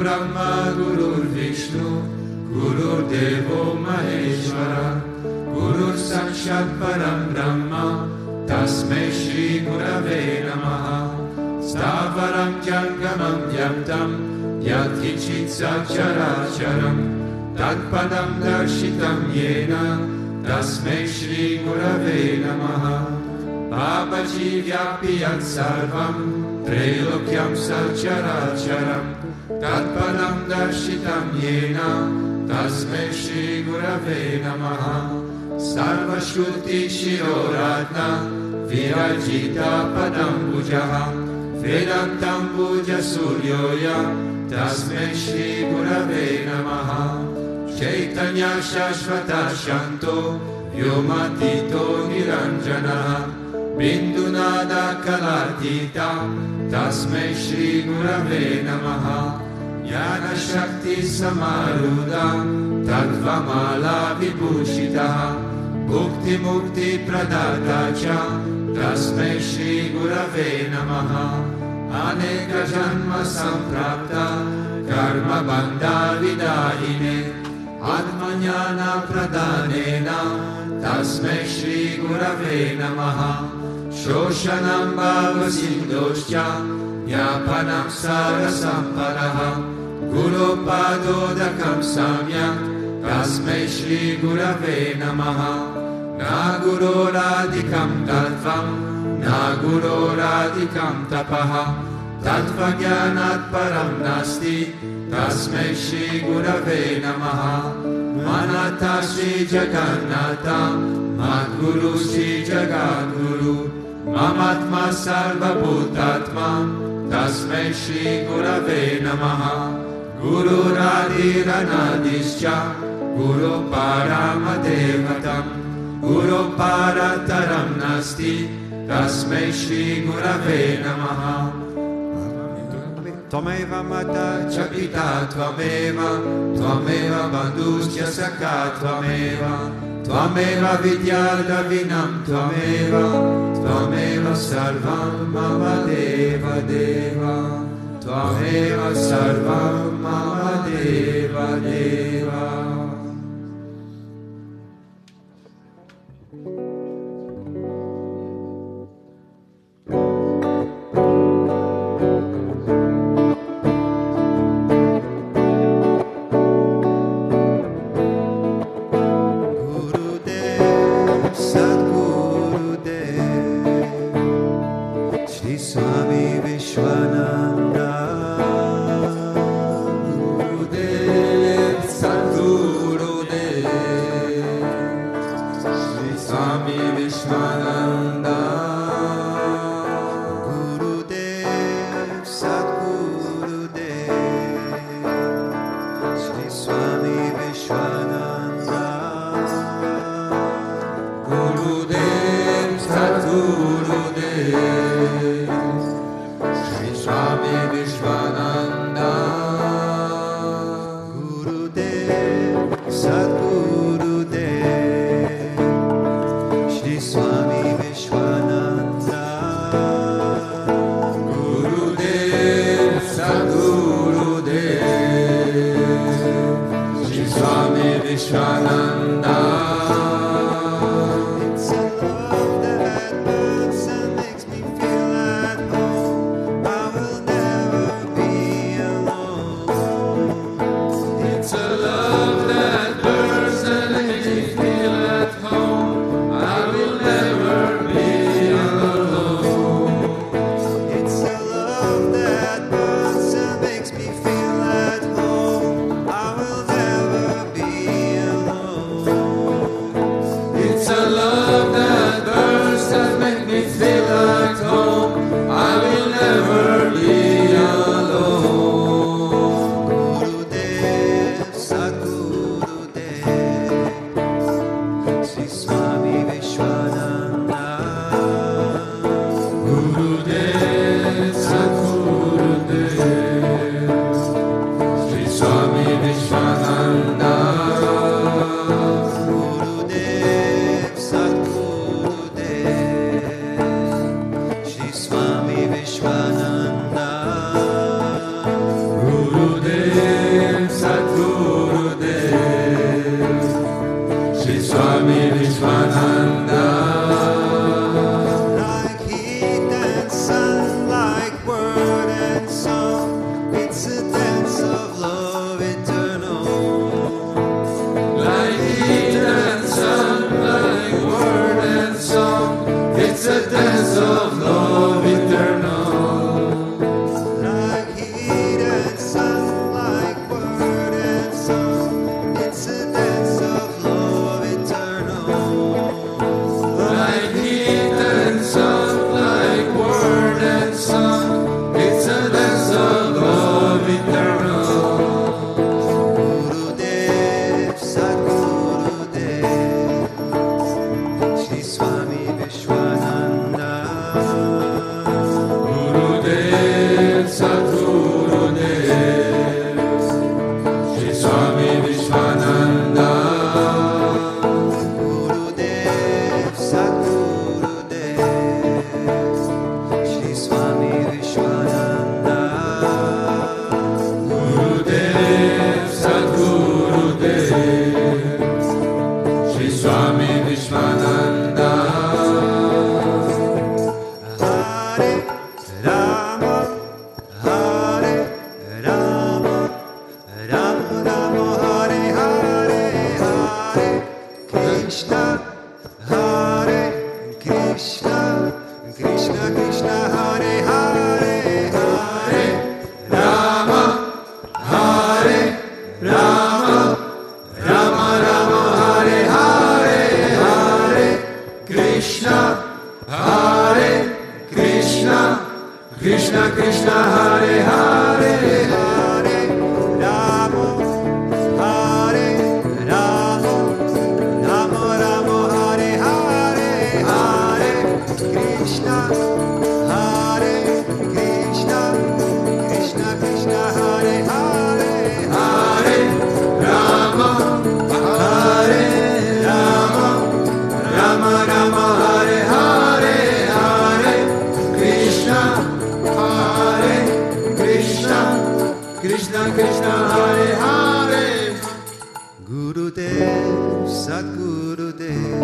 Brahma Guru Vishnu Guru Devo Maheshwara Guru Sakshat Param Brahma Tasmai Shri Gurave Namaha Stavaram Jangamam Vyaktam Yat Kichit Characharam Tatpadam Darshitam Yena Tasmai Shri Gurave Namaha Babaji Vyapi Yat Sarvam Trilokyam Characharam Tatpadam Darshitam Yena Tasmai Shri Gurave Namaha Sarva Shruti Shiroratna Virajita Padam Bujaha Vedantam Puja Suryoya Tasmai Shri Gurave Namaha Chaitanya Shashvata Shanto Vyomatito Niranjana Bindunada Kalatita Tasmai Shri Gurave Namaha Jnana Shakti Samaruda Tattvamala Vibhushitaha Bhukti Mukti Pradata Cha Tasmai Shri Gurave Namaha Aneka Janma Samprapta Karma Bandha Vidahine Atmanyana Pradhanena Tasmai Shri Gurave Namaha Shoshanam Bhava Sindhoscha Yapanam Sarasamparaha Guru Padodakam Samyak Tasmai Shri Gurave Namaha Na Guru Radhikam Tattvam Na Guru Radhikam Tapaha Tattva Jnanat Param Nasti Tasmai Shri Gurave Namaha Manata Shri Jagannatha Madguru Shri Jagadguru Mamatma Sarva Bhutatma Tasmai Shri Gurave Namaha Guru Radhiranadischa Guru Paramadevatam Guru Parataram Nasti Tasmai Shri Gurave Namaha Tvameva Mata Chapita Tvameva Tvameva Bandhuscha Sakha Tvameva Tvameva Vidyada Vinam Tvameva Tvameva Sarvam Mama Deva Deva Tvameva Sarvam Mama Deva Deva Sri Swami Vishwananda Gurudev Sadgurudev Sri Swami Vishwananda Gurudev Sadgurudev Sri Swami Vishwananda Gurudev Sadgurudev Swami Vishwananda Gurudev Sadgurudev Shri Swami Vishwananda Gurudev Sadgurudev Shri Swami Vishwananda Swami Vishwananda. Like heat and sun, like word and song, it's a dance of love eternal. Like heat and sun, like word and song, it's a dance of love eternal. Like heat and sun, like word and song, it's a dance of love eternal. Like heat and sun, like word and song, it's a dance of love eternal. Gurudev, Sadgurudev, Sri Swami Vishwananda. Gurudev, Sadgurudev, Sri Swami Vishwananda. Gurudev, Sadgurudev, Sri Swami Vishwananda. Gurudev, Sadgurudev, Sri Swami Vishwananda. Hare Rama, Hare Rama, Rama Rama, Hare Hare, Hare Krishna, Hare Krishna, Krishna Krishna, Hare Hare, Hare Rama, Hare Rama, Rama Rama, Hare Hare, Hare Krishna, Hare Krishna, Krishna Krishna, Hare Hare. Hare Rama, Hare Rama, Rama Rama, Hare Hare, Hare Krishna, Hare Krishna, Krishna Krishna, Hare Hare, Hare Rama, Hare Rama, Rama Rama, Hare Hare, Hare Krishna, Hare Krishna, Krishna Krishna, Hare Hare. Gurudev, Sadgurudev,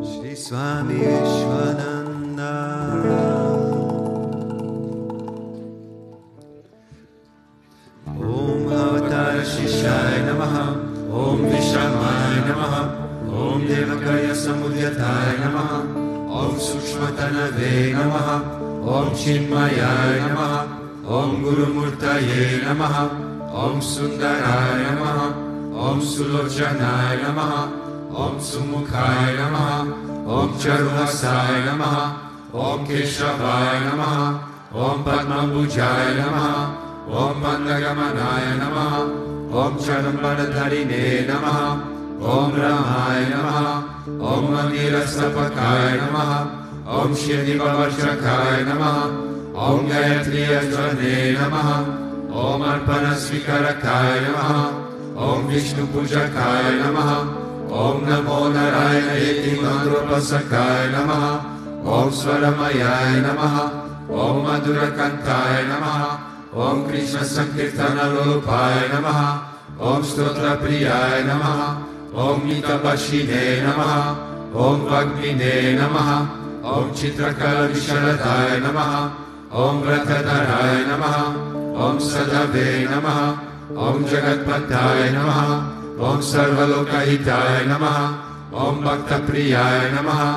Sri Swami Vishwananda. Om Avatara Shishaya Namaha, Om Vishamaya Namaha, Om Devakaya Samudyataya Namaha, Om Sukshmatanave Namaha, Om Chinmayaya Namaha, Om Gurumurtaye Namaha, Om Sundaraya Namaha, Om Sulochanaya Namaha, Om Sumukhaya Namaha, Om Charuhasaya Namaha, Om Keshavaya Namaha, Om Padmambujaya Namaha, Om Mandagamanaya Namaha, Om Charambaradharine Namaha, Om Ramaya Namaha, Om Mandirastapakaya Namaha, Om Shridivavarshakaya Namaha, Om Gayatri Ajvane Namaha, Om Arpanasvikarakaya Namaha, Om Vishnu Pujakaya Namaha, Om Namo Narayana Eti Mandropasakaya Namaha, Om Swaramayaya Namaha, Om Madhurakantaya Namaha, Om Krishna Sankirtana Lolupaya Namaha, Om Stotra Priyaya Namaha, Om Nitabashine Namaha, Om Vagmine Namaha, Om Chitrakala Visharadaya Namaha, Om Vratadharaya Namaha, Om Sadave Namaha, Om Jagatpataya Namaha, Om Sarvalokahitaya Namaha, Om Bhaktapriyaya Namaha,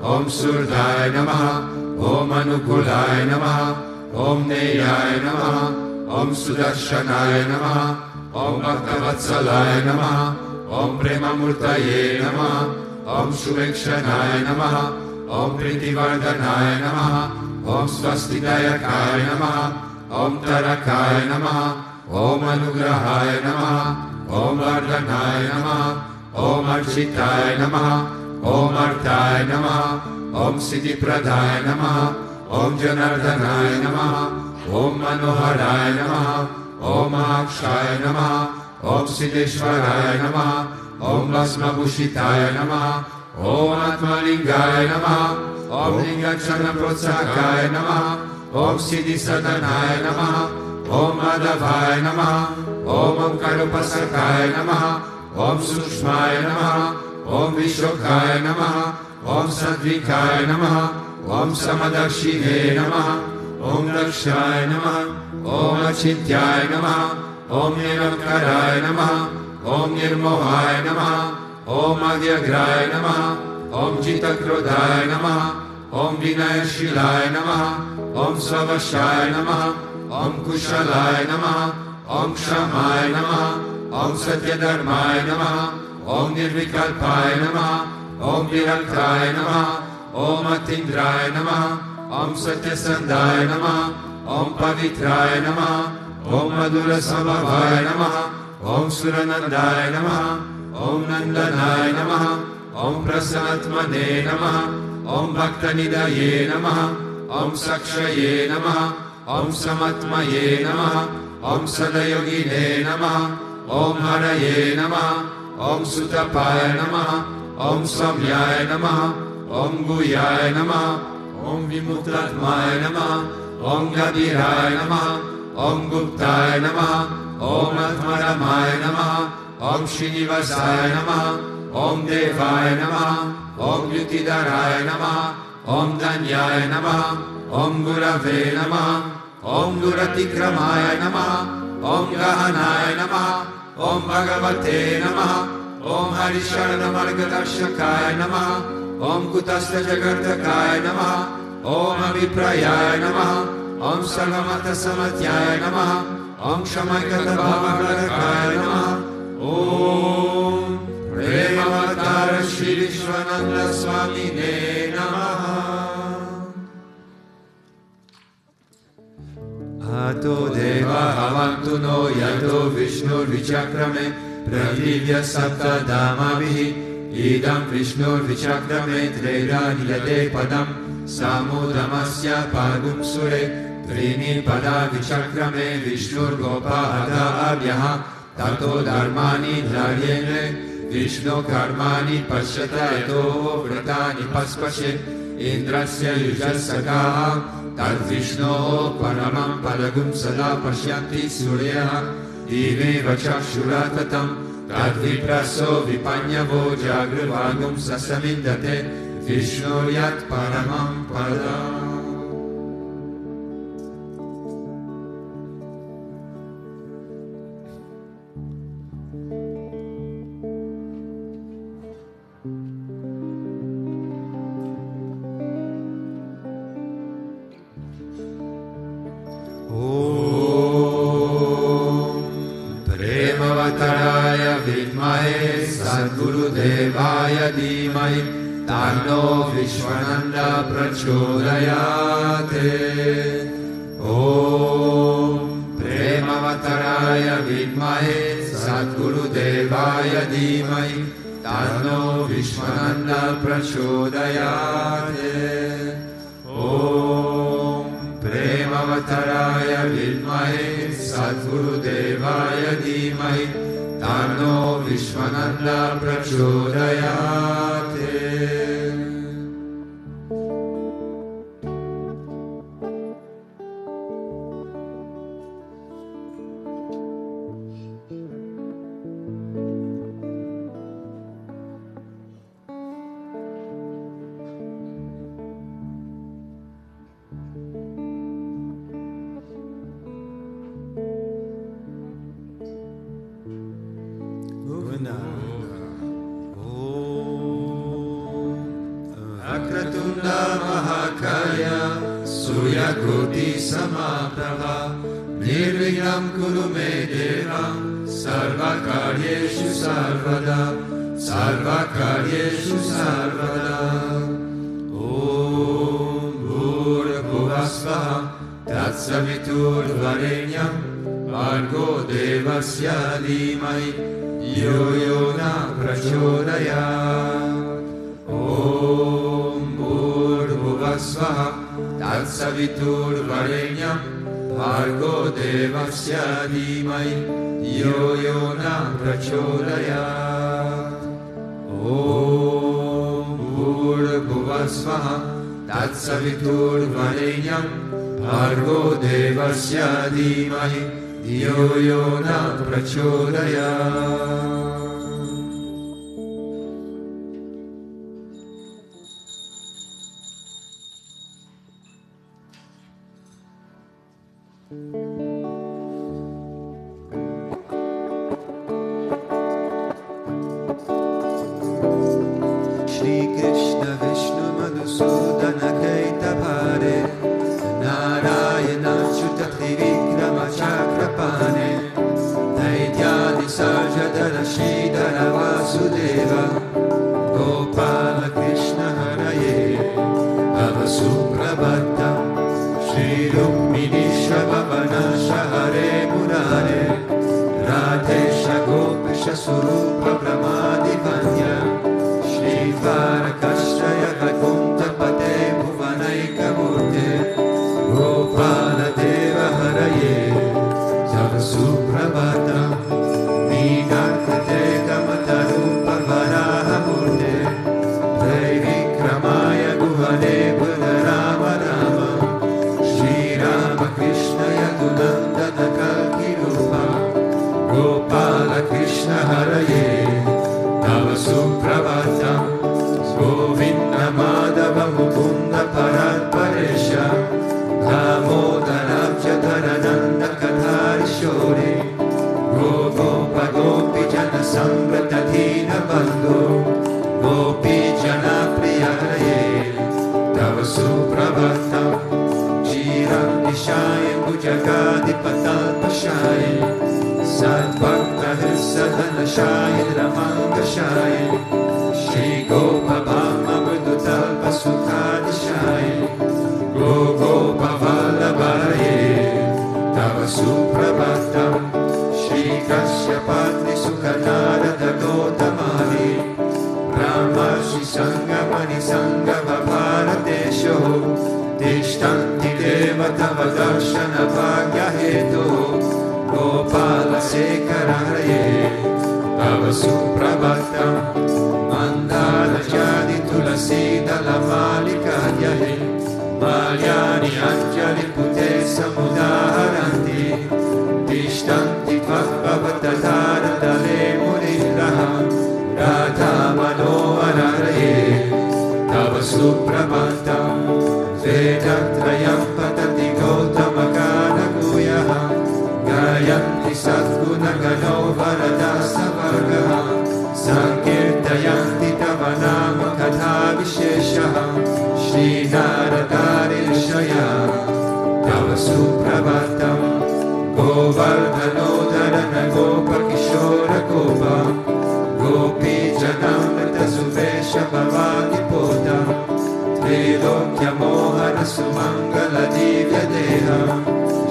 Om Surdaya Namaha, Om Anukulaya Namaha, Om Neyaya Namaha, Om Sudarshanaya Namaha, Om Bhaktavatsalaya Namaha, Om Premamurtaye Namaha, Om Shuvekshanaya Namaha, Om Pritivardhanaya Namaha, Om Swastidayakaya Namaha, Om Tarakaya Namaha, Om Anugrahaya Namaha, Om Vardhanaya Namaha, Om Architaya Namaha, Om Artaya Namaha, Om Siddhipradaya Namaha, Om Janardhanaya Namaha, Om Manoharaya Namaha, Om Akshaya Namaha, Om Siddheshwaraya Namaha, Om Bhasmabhushitaya Namaha, Om Atmalingaya Namaha, Om Lingachana Protsakaya Namaha, Om Siddhisadanaya Namaha, Om Madhavaya Namaha, Om Karupasakaya Namaha, Om Sushmaya Namaha, Om Vishokaya Namaha, Om Sadvikaya Namaha, Om Samadakshine Namaha, Om Lakshaya Namaha, Om Achintyaya Namaha, Om Niramkaraya Namaha, Om Nirmohaya Namaha, Om Adhyagraya Namaha, Om Jitakrodaya Namaha, Om Vinayashilaya Namaha, Om Svavashaya Namaha, Om Kushalaya Namaha, Om Kshamaya Namaha, Om Satyadharmaya Namaha, Om Nirvikalpaya Namaha, Om Viraktaya Namaha, Om Atindraya Namaha, Om Satyasandaya Namaha, Om Pavitraya Namaha, Om Madhura Samavaya Namaha, Om Suranandaya Namaha, Om Nandanaya Namaha, Om Prasanatmane Namaha, Om Bhaktanidaye Namaha, Om Sakshaye Namaha, Om Samatmaye Namaha, Om Sadayogine Namaha, Om Haraye Namaha, Om Sutapaya Namaha, Om Samyaya Namaha, Om Guyaya Namaha, Om Vimuktatmaya Namaha, Om Gadiraya Namaha, Om Guptaya Namaha, Om Atmaramaya Namaha, Om Srinivasaya Namaha, Om Devaya Namaha, Om Yutidaraya Namaha, Om Danyaya Namaha, Om Gurave Namaha, Om Duratikramaya Namaha, Om Gahanaya Namaha, Om Bhagavate Namaha, Om Harisharana Margadarshakaya Namaha, Om Kutastha Jagartakaya Namaha, Om Aviprayaya Namaha, Om Sarvamata Samatyaya Namaha, Om Shamakata Bhavaradakaya Namaha, Om Premavatara Sri Vishwananda Swami Namaha. Ato Deva Havantu no Yato Vishnur Vichakrame Pradivya Sapta Dhamavih Idam Vishnur Vichakrame Treda Niyate Padam Samudamasya Pagum Sure Trini Pada Vichakrame Vishnur Gopa Ada Abhyaha Tato Dharmani Dharyene Vishnu Karmani Pashyata Eto Vratani Paspashe Indrasya Yujasakaha Tad Vishnu Paramam Padagum Sada Pashyanti Suryaha Dive Vachashuratatam Tad Vipraso Vipanyavo Jagrivagum Sasamindate Vishnu Yat Paramam Padam. Devaya Dhimai Tanno Vishwananda Prachodayate Om Premavattaraya Vidmahe Sadguru Devaya Dhimai Tanno Vishwananda Prachodayate Om Premavattaraya Vidmahe Sadguru Devaya Dhimai Tanno Vishwananda Prachodayate. Akratunda Mahakaya Suryakroti Samaprabha Nirvignam Kuru Me Deva Sarvakaryeshu Sarvada Sarvakaryeshu Sarvada Om Bhurabhuvasvaha Tatsavitur Varenyam Bhargo Devasya Dhimai Yo Yona Prachodayat Om Bhurabhuvasvaha Tatsavitur Varenyam Bhargo Devasya Dhimai Yo Yona Prachodayat Om Bhurabhuvasvaha Tatsavitur Varenyam Bhargo Devasya Dhimai Yo Yona Prachodayat Surupa Brahmadivanya Shri Varakashtaya Vakunta Pate Bhuvanaika Murte Gopala Deva Haraye Tava Suprabhatam Nigante Kamatarupa Varaha Murte Devi Kramaya Guhane Buddharama Rama Shri Rama Krishna Yadunandana Kalki Rupa Gopala Krishna Haraye Tava Suprabhatam Govinda Madhava Mukunda Parat Paresha Damodaram Jatarananda Kadhari Shori Gopa Gopi Jana Samvrata Dina Bandhu Gopi Jana Priyaraye Tava Suprabhatam Jiram Nishaye Bhujagadi Patal Pashaye Sadbhakta Sadhana Shaye Ramanga Shaye Shri Gopa Bhama Mridutal Pasukadi Shaye Gopa Vallabhaye Tava Suprabhatam Shri Kashyapatri Sukhanarada Gautamani Brahmarshi Sangamani Sangava Bharatesho Tishtanti Deva Tava Darshana Bhagya Heto Gopala Sekararaye Tava Suprabhatam Mandala Jadi Tulasi Dalamalikayahe Malyani Anjali Pute Samudaharanti Tishtanti Bhagavatatara Dale Murindraha Radha Manohararaye Tava Suprabhatam Vedatrayam Patati Gautama Gana Guyaha Gayanti Sadguna Gano Varadasa Vargaha Sankirtayanti Tava Nama Katha Visheshaha Shri Naradari Rishaya Tava Suprabhatam Govardhanodharana Gopa Kishora Gopa Gopi Janamrita Suvesha Bhavati Pota Trilokya Mohana Sumangala Divya Deha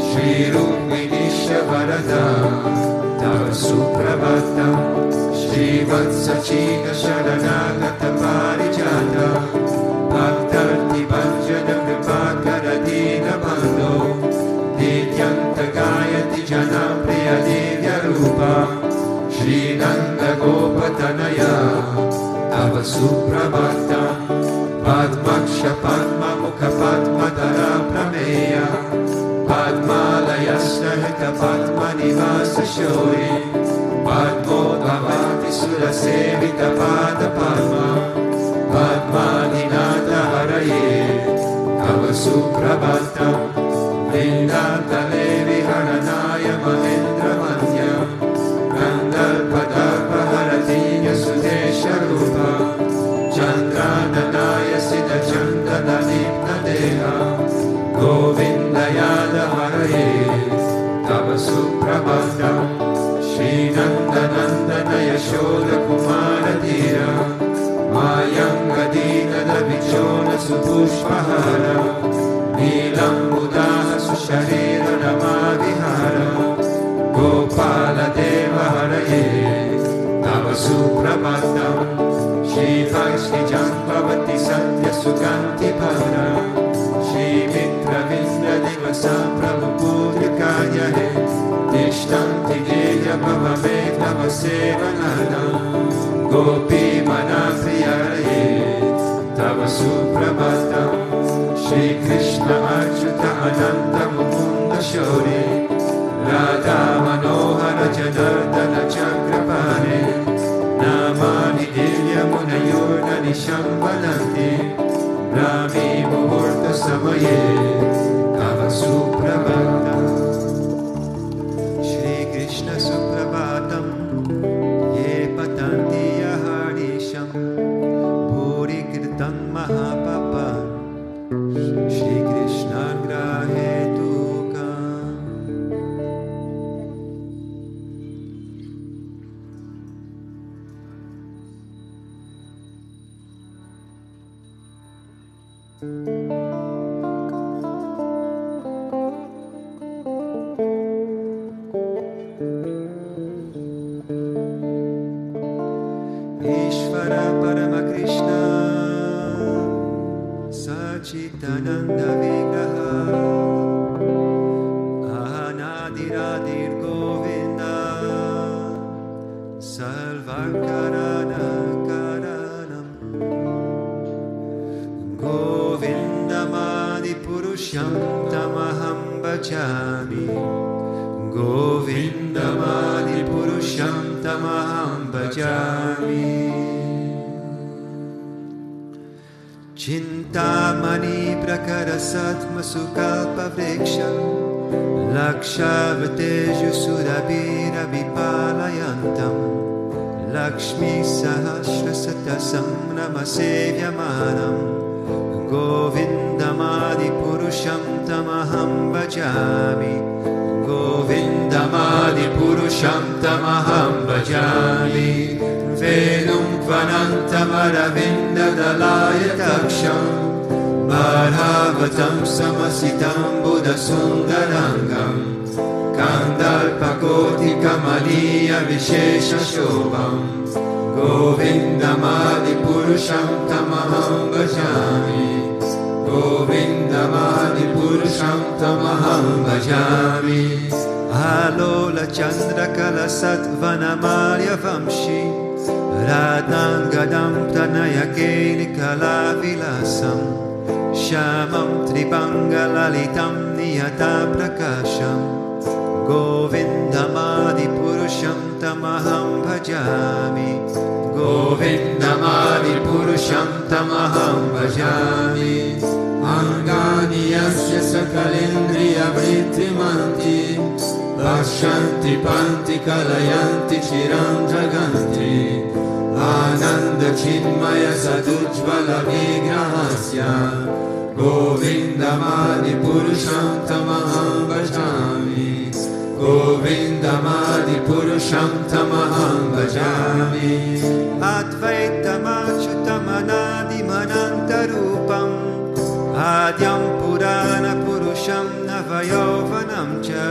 Shri Rukminisha Varada Tava Suprabhatam Shri Vatsachina Sharanagata Parijata Bhaktarti Banjana Kripakara Dina Bandho Dityanta Gayati Janam Priya Divya Rupa Shri Nanda Gopatanaya Tava Suprabhatam Padmaksha Padma Mukha Padma Dara Prameya Padmalayasna Hita Padma Nivasa Shori Padmodhavati Sura Sevita Pada Padma Padmadinata Haraye Tava Suprabhatam Vindata Levi Haranaya Mahendra Manya Gandalpadapa Haratinya Sudesha Rupa Chandrananaya Siddha Chandana Dipna Deha Govindayada Haraye Tava Suprabhatam Shri Nanda Nandana Yashoda Kumara Dhira Mayangadina Davichona Supushpahara Nilambudaha Susharira Ramadihara Gopala Deva Haraye Tava Suprabhatam Shri Vaishni Jambhavati Satya Suganti Bhara Shri Mitra Vindra Divasa Prabhu Pudrikaya He Tishtanti Deya Bhavame Tava Sevanadam Gopi Manapriyaraye Tava Suprabhatam Shri Krishna Achyuta Ananta Mukunda Shori Radha Manohara Janardana Chakrapane Namani Divya Munayurna Nishambalanti Rami Muhurta Samaye Tava Suprabhatam Shri Krishna Suprabhatam Ye Patanti Yaharisham Bhuri Kirtan Mahapapa Shri Krishna Grahe Tukam Ishvara Paramakrishna Sachitananda Vigraha Anadiradir Govinda Sarvakarana Karanam Govindamadi Purusham Tamaham Bhajami Govindamadi Purusham Tamaham Bhajami Chintamani Prakarasatma Sukalpa Vriksham Lakshavteju Surabhira Vipalayantam Lakshmi Sahasrasatasam Namasevyamanam Govindamadi Purusham Tamaham Bhajami Govindamadi Purusham Tamaham Bhajami Venum Kvanantamaravinda Dalaya Taksham Bharavatam Samasitam Buddha Sundarangam Kandalpakoti Kamaliya Vishesha Shobham Govindamadi Purusham Tamaham Bhajami Govindamadi Purusham Tamaham Bhajami Alola Chandra Kalasat Vanamalya Vamshi Radhangadam Tanayakeli Kalavilasam Shamam Tripangalalitam Niyata Prakasham Govindamadi Purusham Tamaham Bhajami Govindamadi Purusham Tamaham Bhajami Angani Yasya Sakalindriya Vritrimanti Bhashanti Panti Kalayanti Chiram Jaganti Ananda Chinmaya Sadujvala Vigrahasya Govindamadi Purusham Tamaham Bhajami Govindamadi Purusham Tamaham Bhajami Advaitamachutamanadim Anantarupam Adyam Purana Purusham Navayovanam Cha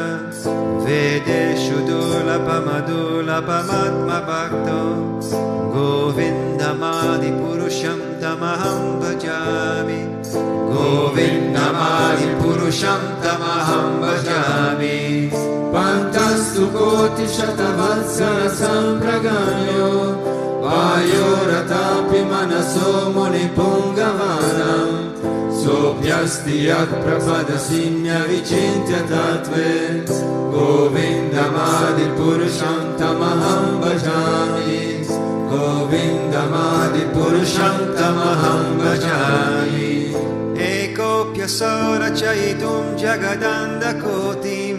Vedeshu Dulapamamadma Bhakto Govindamadi Purusham Tamaham Bhajami Govindamadi Purusham Tamaham Bhajami Pantastu Koti Shatavatsara Sampraganyo Vayoratapi Manaso Muni Pungavanam Sopyasti Yat Prapada Simya Vichintya Tatve Govindamadi Purusham Tamaham Bhajami Govindamadi Purusham Tamaham Bhajami Ekopya Sora Chayitum Jagadanda Kotim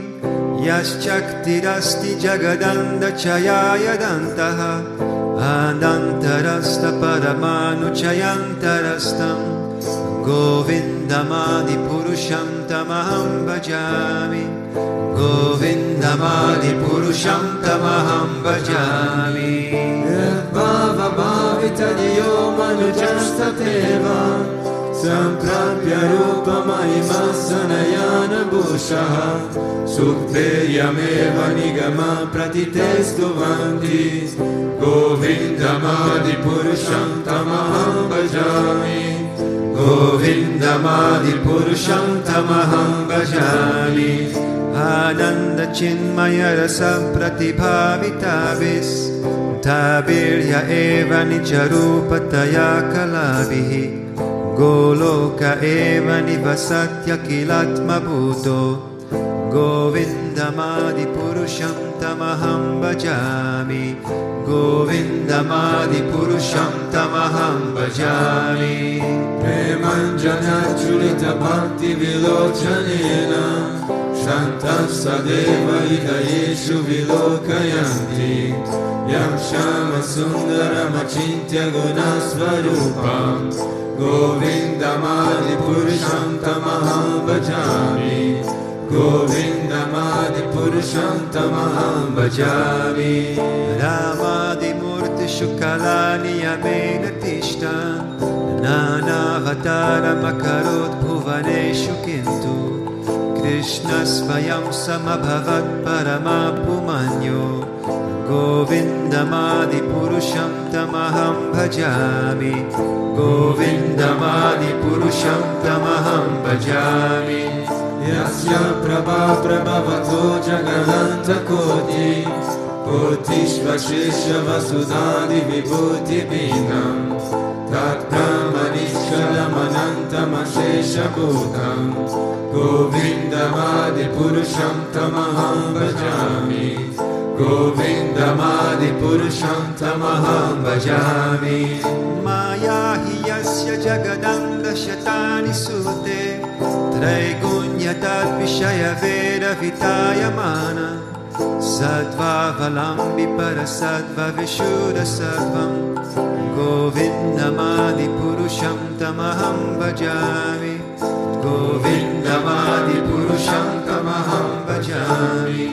Yaschaktirasti Jagadanda Chayaya Dantaha Adantarasta Paramanu Chayantarastam Govindamadi Purusham Tamaham Bhajami Govindamadi Purusham Tamaham Bhajami Bhava Bhavita Diyo Manujastateva Samprapya Rupa Mahima Sanayana Bhushaha Sukteyameva Nigama Pratitestu Vanti Govindamadi Purusham Tamaham Bhajami Govindamadi Purusham Tamaham Bhajami Ananda Chinmaya Rasa Pratibhavitavis Tabirya Eva Nijarupataya Kalavihi Goloka Eva Nivasatya Kilatma Bhuto Govindamadi Purusham Tamaham Bhajami Govindamadi Purusham Tamaham Bhajami Premanjana Chulita Bhakti Vilochanena Shantasadeva Hidayeshu Vilokayanti Yam Shama Sundaram Achintya Gunasvarupam Govindamadi Purusham Tamaham Bhajami Govindamadi Purusham Tamaham Bhajami Ramadi Murti Shukalani Yamena Tishta Nanavatara Makarot Bhuvaneshu Kintu Krishna Svayam Samabhavat Paramapumanyo Govindamadipurusham tamaham bhajami. Govindamadipurusham tamaham bhajami. Yasya prabha prabhavato jagananta koti Kotishvashesha vasudhadi vibhuti vinam Tat brahmanishkalamanantam ashesha bhutam Govindamadipurusham tamaham bhajami Govindamadipurusham tamaham bhajami Maya hi yasya jagadanda shatani sute Traigunyatad vishaya veda vitayamana Sattva valambi parasattva vishuddha sattvam Govindamadipurusham tamaham bhajami Govindamadipurusham tamaham bhajami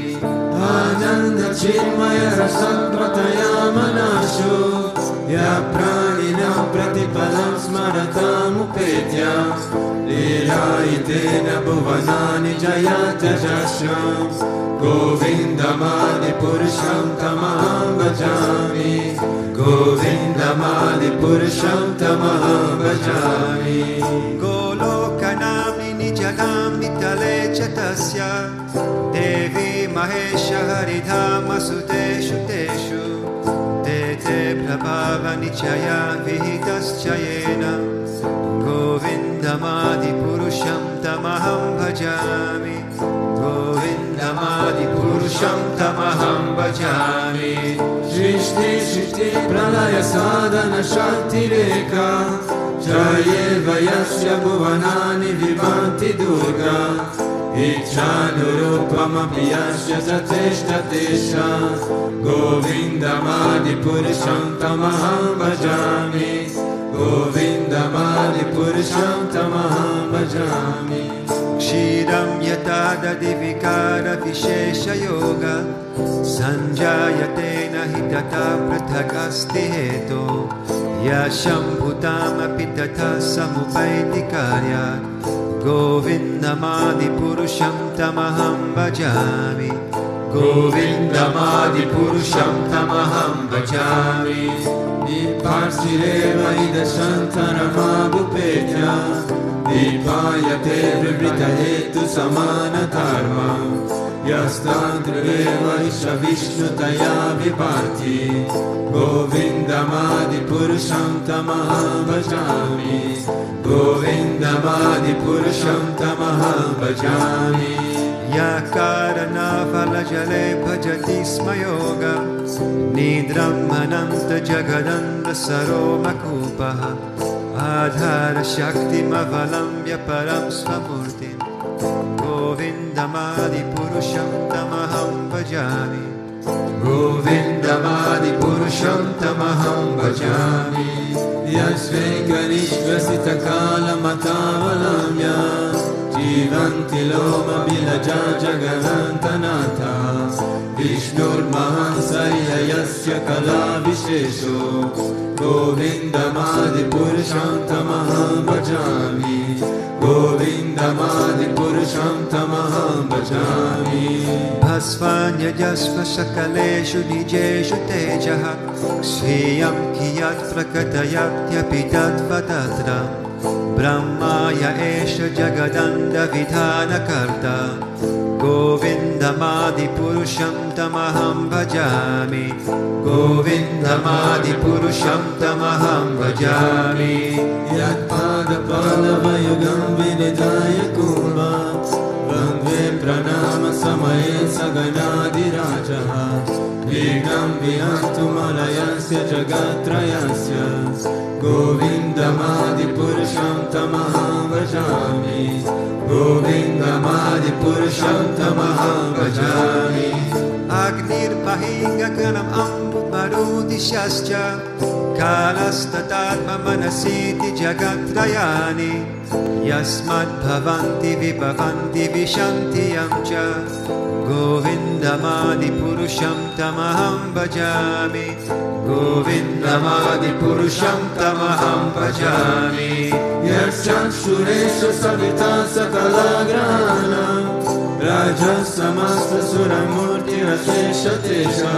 Ananda chinmaya rasatvataya manashu Ya praninam pratipadam smaratam upetya Lila itena bhuvanani jayata jasham Govindamadipurusham tamaham bhajami Govindamadipurusham tamaham bhajami Golokanamni nijanam nitale chatasya Devi mahesha haridhama suteshu teshu Tete prabhava nichaya vihitaschayena Govindamadipurusham tamaham bhajami Govindamadipurusham tamaham bhajami Shrishti Shrishti Pralaya Sadhana Shakti Reka Jayeva Yasya Bhuvanani Vivanti Durga Ichanurupamapi Yasya Zateshta Tesha Govindamadipurusham tamaham bhajami Govindamadipurusham tamaham bhajami Kshiram yatada divikara vishesha yoga Sanjayate nahitata prathakasti heto Yasham bhutam apitata samupaiti karya Govindamadipurusham tamaham bhajami Govindamadipurusham tamaham bhajami Niparsireva idashantarama bhupetya Nipayate vritahetu samana dharma Yastantriveva isha vishnutaya viparti Govindamadipurusham tamaham bhajami Govindamadipurusham tamaham bhajami Yakarana falajale bhajati smayoga Nidram mananta jagadanda saroma kupaha Adhara shakti mavalambya param svamurtin Govindamadipurusham tamaham bhajami Govindamadipurusham tamaham bhajami Yasvenganishvasita kala matavalamya Jivanti loma bilaja jagavantanatha Vishnur mahansarya yasya kala vishesho Govindamadipurusham tamaham bhajami Govindamadipurusham tamaham bhajami Bhasvanya jasva sakaleshu nijeshu tejaha Shriyam kiyat prakatayatyapidhat vadatram Brahmaya esha jagadanda vidhana karta Govindamadipurusham tamaham bhajami Govindamadipurusham tamaham bhajami Yat pada palavayugam vinidaya kumva Vandve pranama samaye saganadirajaha Vignam vihantu malayasya jagatrayasya Govindamadipurusham tamaham bhajami Govindamadipurusham tamaham bhajami Agnir pahinga kanam ambu maruti shascha Kalastatatma manasiti jagatrayani Yasmad bhavanti vibhavanti vishanti yamcha Govindamadipurusham tamaham bhajami Govindamadipurusham tamaham bhajami Yakshanshuresha savita sakalagrana Raja samasta suramurti rasesha tesha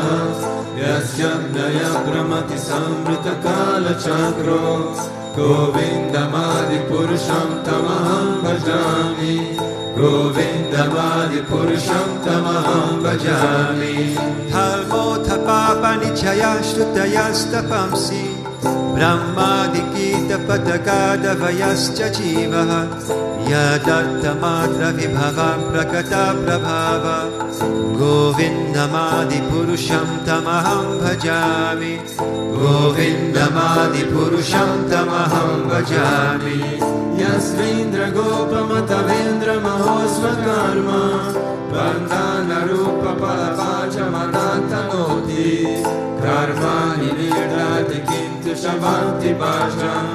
Yasyamnaya Brahmati Samrita Kala Chakro Govindamadi Purusham Tamaham Bhajami Govindamadi Purusham Tamaham Bhajami Dharmotha Papa Nichaya Shrutayastapamsi Brahmadikita Patagada Vayascha Jivaha Yadatta Matra Vibhavam Prakata Prabhava Govindamadi Purusham Tamaham Bhajami Govindamadi Purusham Tamaham Bhajami Yasvindra Gopamatavendra Mahosva Karma Bandhana Rupa Palapacha Manatanoti Karmani Nirdati Kintu Shavanti Bhajam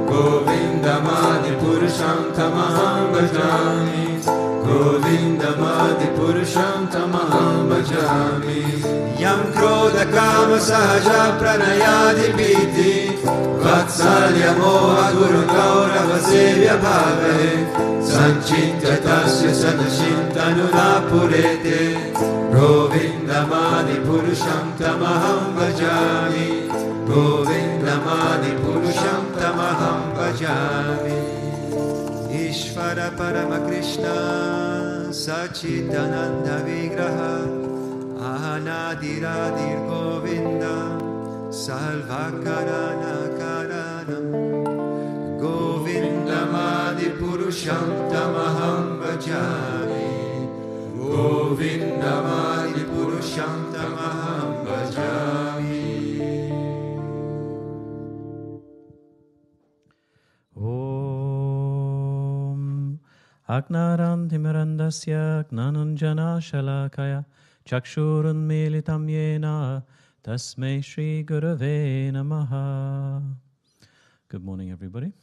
Govindamadi Purusham Tamaham Bhajami Govindamadi Purusham Tamaham Bhajami Yam Krodha Kama Sahaja Pranayadi Piti Vatsalya Moha Guru Gaurava Sevya Bhave Sanchintya Tasya Sadashintanuna Purete Govindamadi Purusham Tamaham Bhajami Govindamadi Purusham Tamaham Bhajami Ishvara Parama Krishna Sachitananda Vigraha Anadiradir Govinda Salvakarana Karanam Govindamadi Purusham Tamaham Bhajami Govindamadi Purusham Tamaham Bhajami Agnaram Timirandasya Gnananjana Shalakaya Chakshurunmilitam Yena Tasmai Shri Gurave Namaha. Good morning, everybody.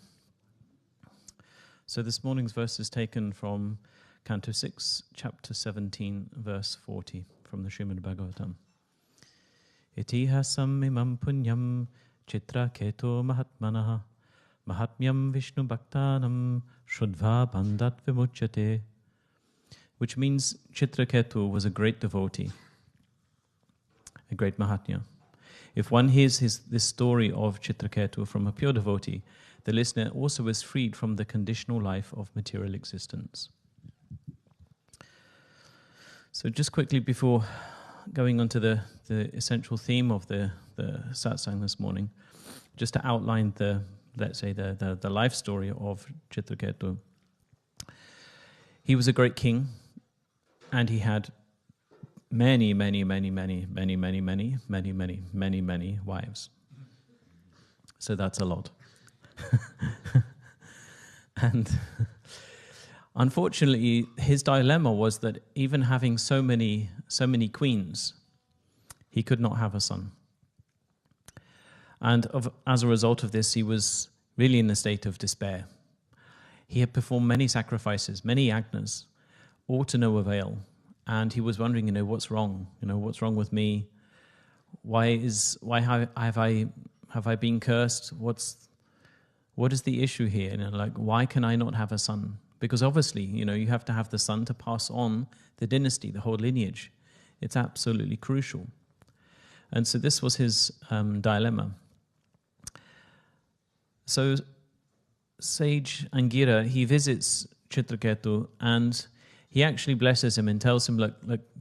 So this morning's verse is taken from Canto 6, Chapter 17, Verse 40, from the Srimad Bhagavatam. Itihasam imam punyam chitra keto mahatmanaha Mahatmyam Vishnu Bhaktanam Shrudva Bandhat Vimuchyate, which means Chitraketu was a great devotee, a great Mahatmya. If one hears this story of Chitraketu from a pure devotee, the listener also is freed from the conditional life of material existence. So just quickly before going on to the essential theme of the satsang this morning, just to outline the life story of Chitraketu. He was a great king, and he had many wives. So that's a lot. And unfortunately, his dilemma was that even having so many queens, he could not have a son. And as a result of this, he was really in a state of despair. He had performed many sacrifices, many yagnas, all to no avail. And he was wondering, what's wrong? What's wrong with me? Why have I been cursed? What is the issue here? Why can I not have a son? Because obviously, you have to have the son to pass on the dynasty, the whole lineage. It's absolutely crucial. And so this was his dilemma. So sage Angira, he visits Chitraketu and he actually blesses him and tells him, look,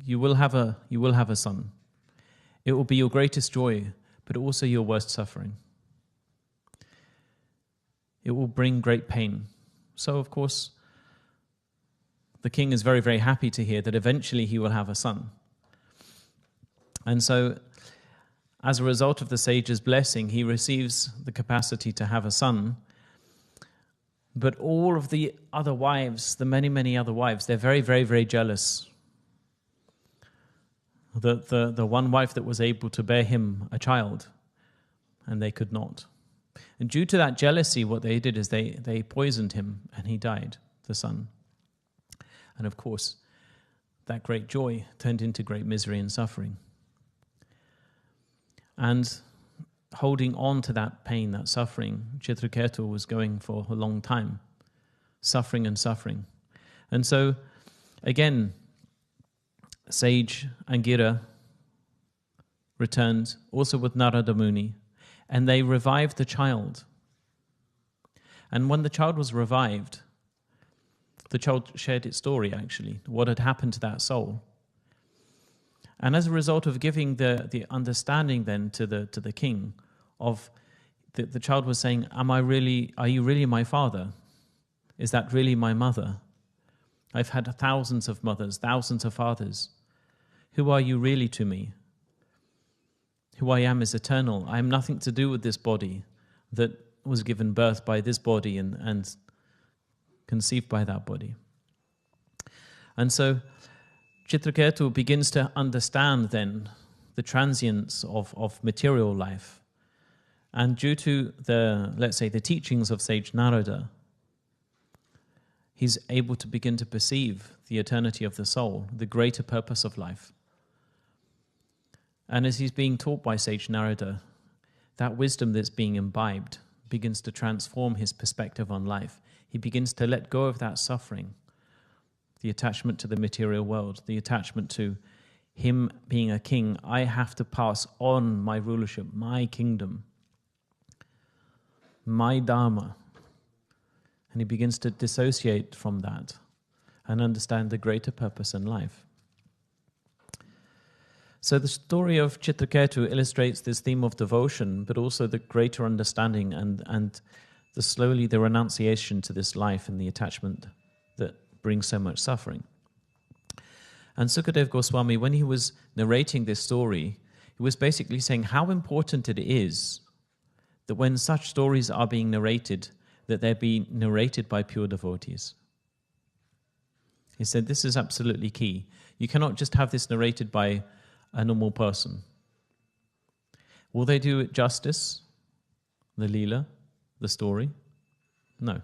you will have a son. It will be your greatest joy, but also your worst suffering. It will bring great pain. So of course, the king is very, very happy to hear that eventually he will have a son. And so as a result of the sage's blessing, he receives the capacity to have a son. But all of the other wives, the many other wives, they're very, very, very jealous. The one wife that was able to bear him a child, and they could not. And due to that jealousy, what they did is they poisoned him, and he died, the son. And of course, that great joy turned into great misery and suffering. And holding on to that pain, that suffering, Chitraketu was going for a long time, suffering and suffering. And so, again, sage Angira returned, also with Narada Muni, and they revived the child. And when the child was revived, the child shared its story, actually, what had happened to that soul. And as a result of giving the understanding then to the king of the child was saying, are you really my father? Is that really my mother? I've had thousands of mothers, thousands of fathers. Who are you really to me? Who I am is eternal. I have nothing to do with this body that was given birth by this body and conceived by that body. And so Chitraketu begins to understand then the transience of material life. And due to let's say, the teachings of sage Narada, he's able to begin to perceive the eternity of the soul, the greater purpose of life. And as he's being taught by sage Narada, that wisdom that's being imbibed begins to transform his perspective on life. He begins to let go of that suffering, the attachment to the material world, the attachment to him being a king. I have to pass on my rulership, my kingdom, my dharma. And he begins to dissociate from that and understand the greater purpose in life. So the story of Chitraketu illustrates this theme of devotion, but also the greater understanding and the renunciation to this life and the attachment that brings so much suffering. And Sukadev Goswami, when he was narrating this story, he was basically saying how important it is that when such stories are being narrated, that they be narrated by pure devotees. He said this is absolutely key. You cannot just have this narrated by a normal person. Will they do it justice? The Leela? The story? No.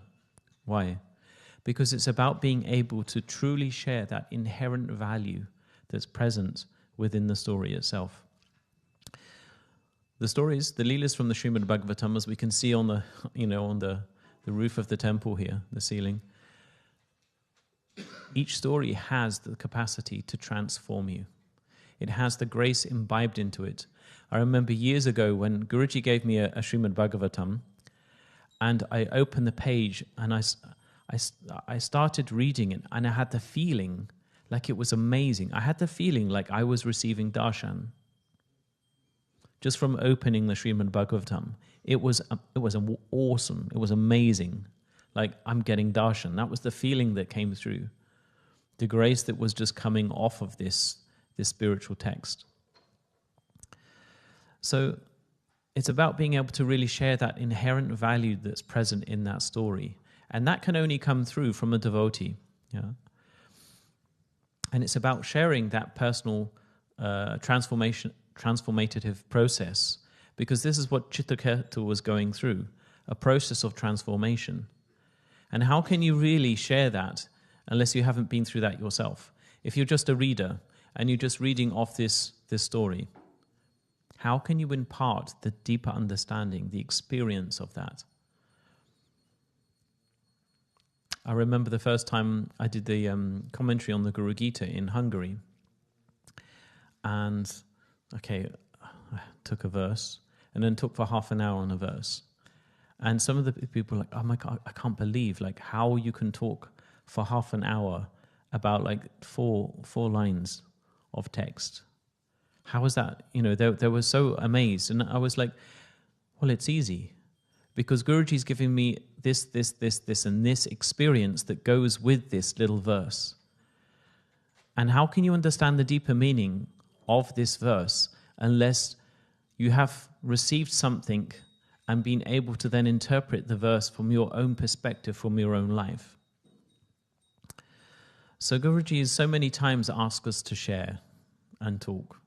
Why? Because it's about being able to truly share that inherent value that's present within the story itself. The stories, the Leelas from the Srimad Bhagavatam, as we can see on the roof of the temple here, the ceiling, each story has the capacity to transform you. It has the grace imbibed into it. I remember years ago when Guruji gave me a Srimad Bhagavatam, and I opened the page and I started reading it, and I had the feeling like it was amazing. I had the feeling like I was receiving Darshan. Just from opening the Srimad Bhagavatam, it was awesome. It was amazing. Like I'm getting Darshan. That was the feeling that came through. The grace that was just coming off of this spiritual text. So it's about being able to really share that inherent value that's present in that story. And that can only come through from a devotee. Yeah? And it's about sharing that personal transformative process, because this is what Chitraketu was going through, a process of transformation. And how can you really share that unless you haven't been through that yourself? If you're just a reader and you're just reading off this story, how can you impart the deeper understanding, the experience of that? I remember the first time I did the commentary on the Guru Gita in Hungary. And, I took a verse and then took for half an hour on a verse. And some of the people were like, oh my God, I can't believe how you can talk for half an hour about four lines of text. How is that? They were so amazed. And I was like, well, it's easy. Because Guruji's giving me this, and this experience that goes with this little verse. And how can you understand the deeper meaning of this verse unless you have received something and been able to then interpret the verse from your own perspective, from your own life? So Guruji has so many times asked us to share and talk,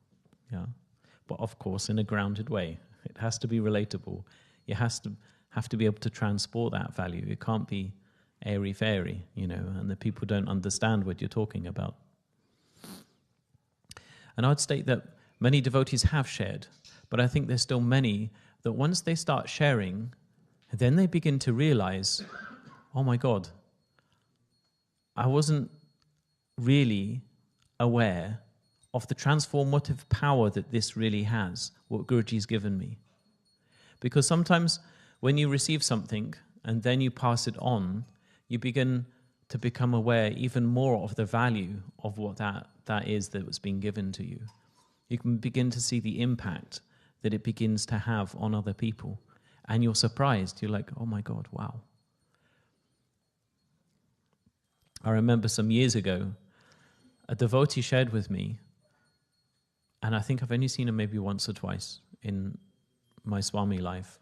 but of course in a grounded way. It has to be relatable. You have to be able to transport that value. It can't be airy-fairy, and the people don't understand what you're talking about. And I would state that many devotees have shared, but I think there's still many that once they start sharing, then they begin to realize, oh my God, I wasn't really aware of the transformative power that this really has, what Guruji's given me. Because sometimes when you receive something and then you pass it on, you begin to become aware even more of the value of what that is that was being given to you. You can begin to see the impact that it begins to have on other people. And you're surprised. You're like, oh my God, wow. I remember some years ago, a devotee shared with me, and I think I've only seen him maybe once or twice in my Swami life.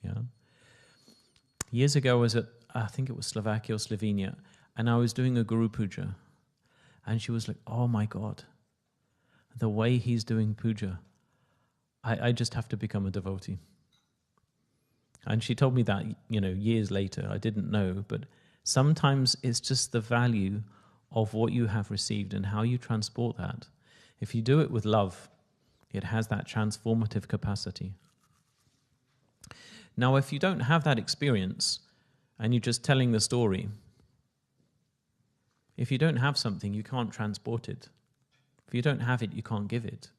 Yeah. Years ago, I was at, I think it was Slovakia or Slovenia, and I was doing a Guru Puja. And she was like, oh my God, the way he's doing puja, I just have to become a devotee. And she told me that, years later. I didn't know, but sometimes it's just the value of what you have received and how you transport that. If you do it with love, it has that transformative capacity. Now, if you don't have that experience and you're just telling the story, if you don't have something, you can't transport it. If you don't have it, you can't give it.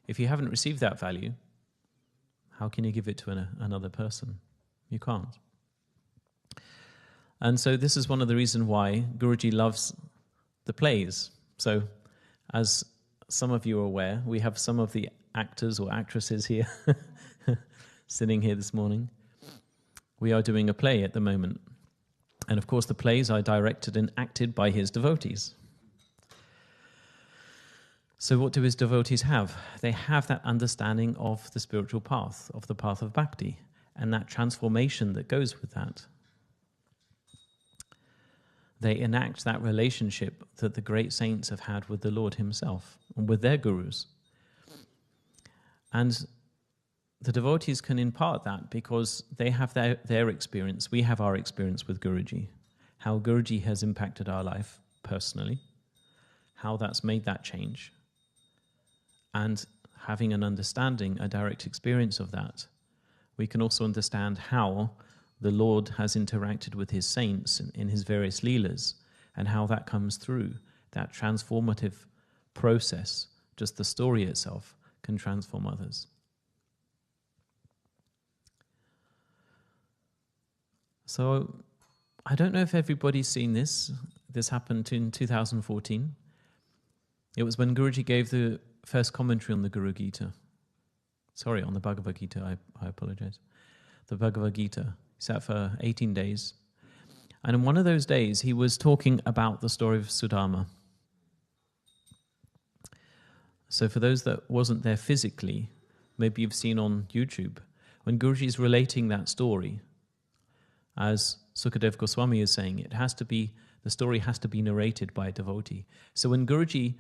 If you haven't received that value, how can you give it to another person? You can't. And so this is one of the reasons why Guruji loves the plays. So as some of you are aware, we have some of the actors or actresses here sitting here this morning. We are doing a play at the moment. And of course the plays are directed and acted by his devotees. So what do his devotees have? They have that understanding of the spiritual path, of the path of bhakti, and that transformation that goes with that. They enact that relationship that the great saints have had with the Lord himself and with their gurus. And the devotees can impart that because they have their experience. We have our experience with Guruji, how Guruji has impacted our life personally, how that's made that change. And having an understanding, a direct experience of that, we can also understand how the Lord has interacted with his saints in his various leelas, and how that comes through, that transformative process. Just the story itself can transform others. So I don't know if everybody's seen this. This happened in 2014. It was when Guruji gave the first commentary on the Guru Gita. Sorry, on the Bhagavad Gita, I apologize. The Bhagavad Gita. He sat for 18 days. And in one of those days, he was talking about the story of Sudama. So for those that wasn't there physically, maybe you've seen on YouTube, when Guruji is relating that story, as Sukadev Goswami is saying, the story has to be narrated by a devotee. So when Guruji,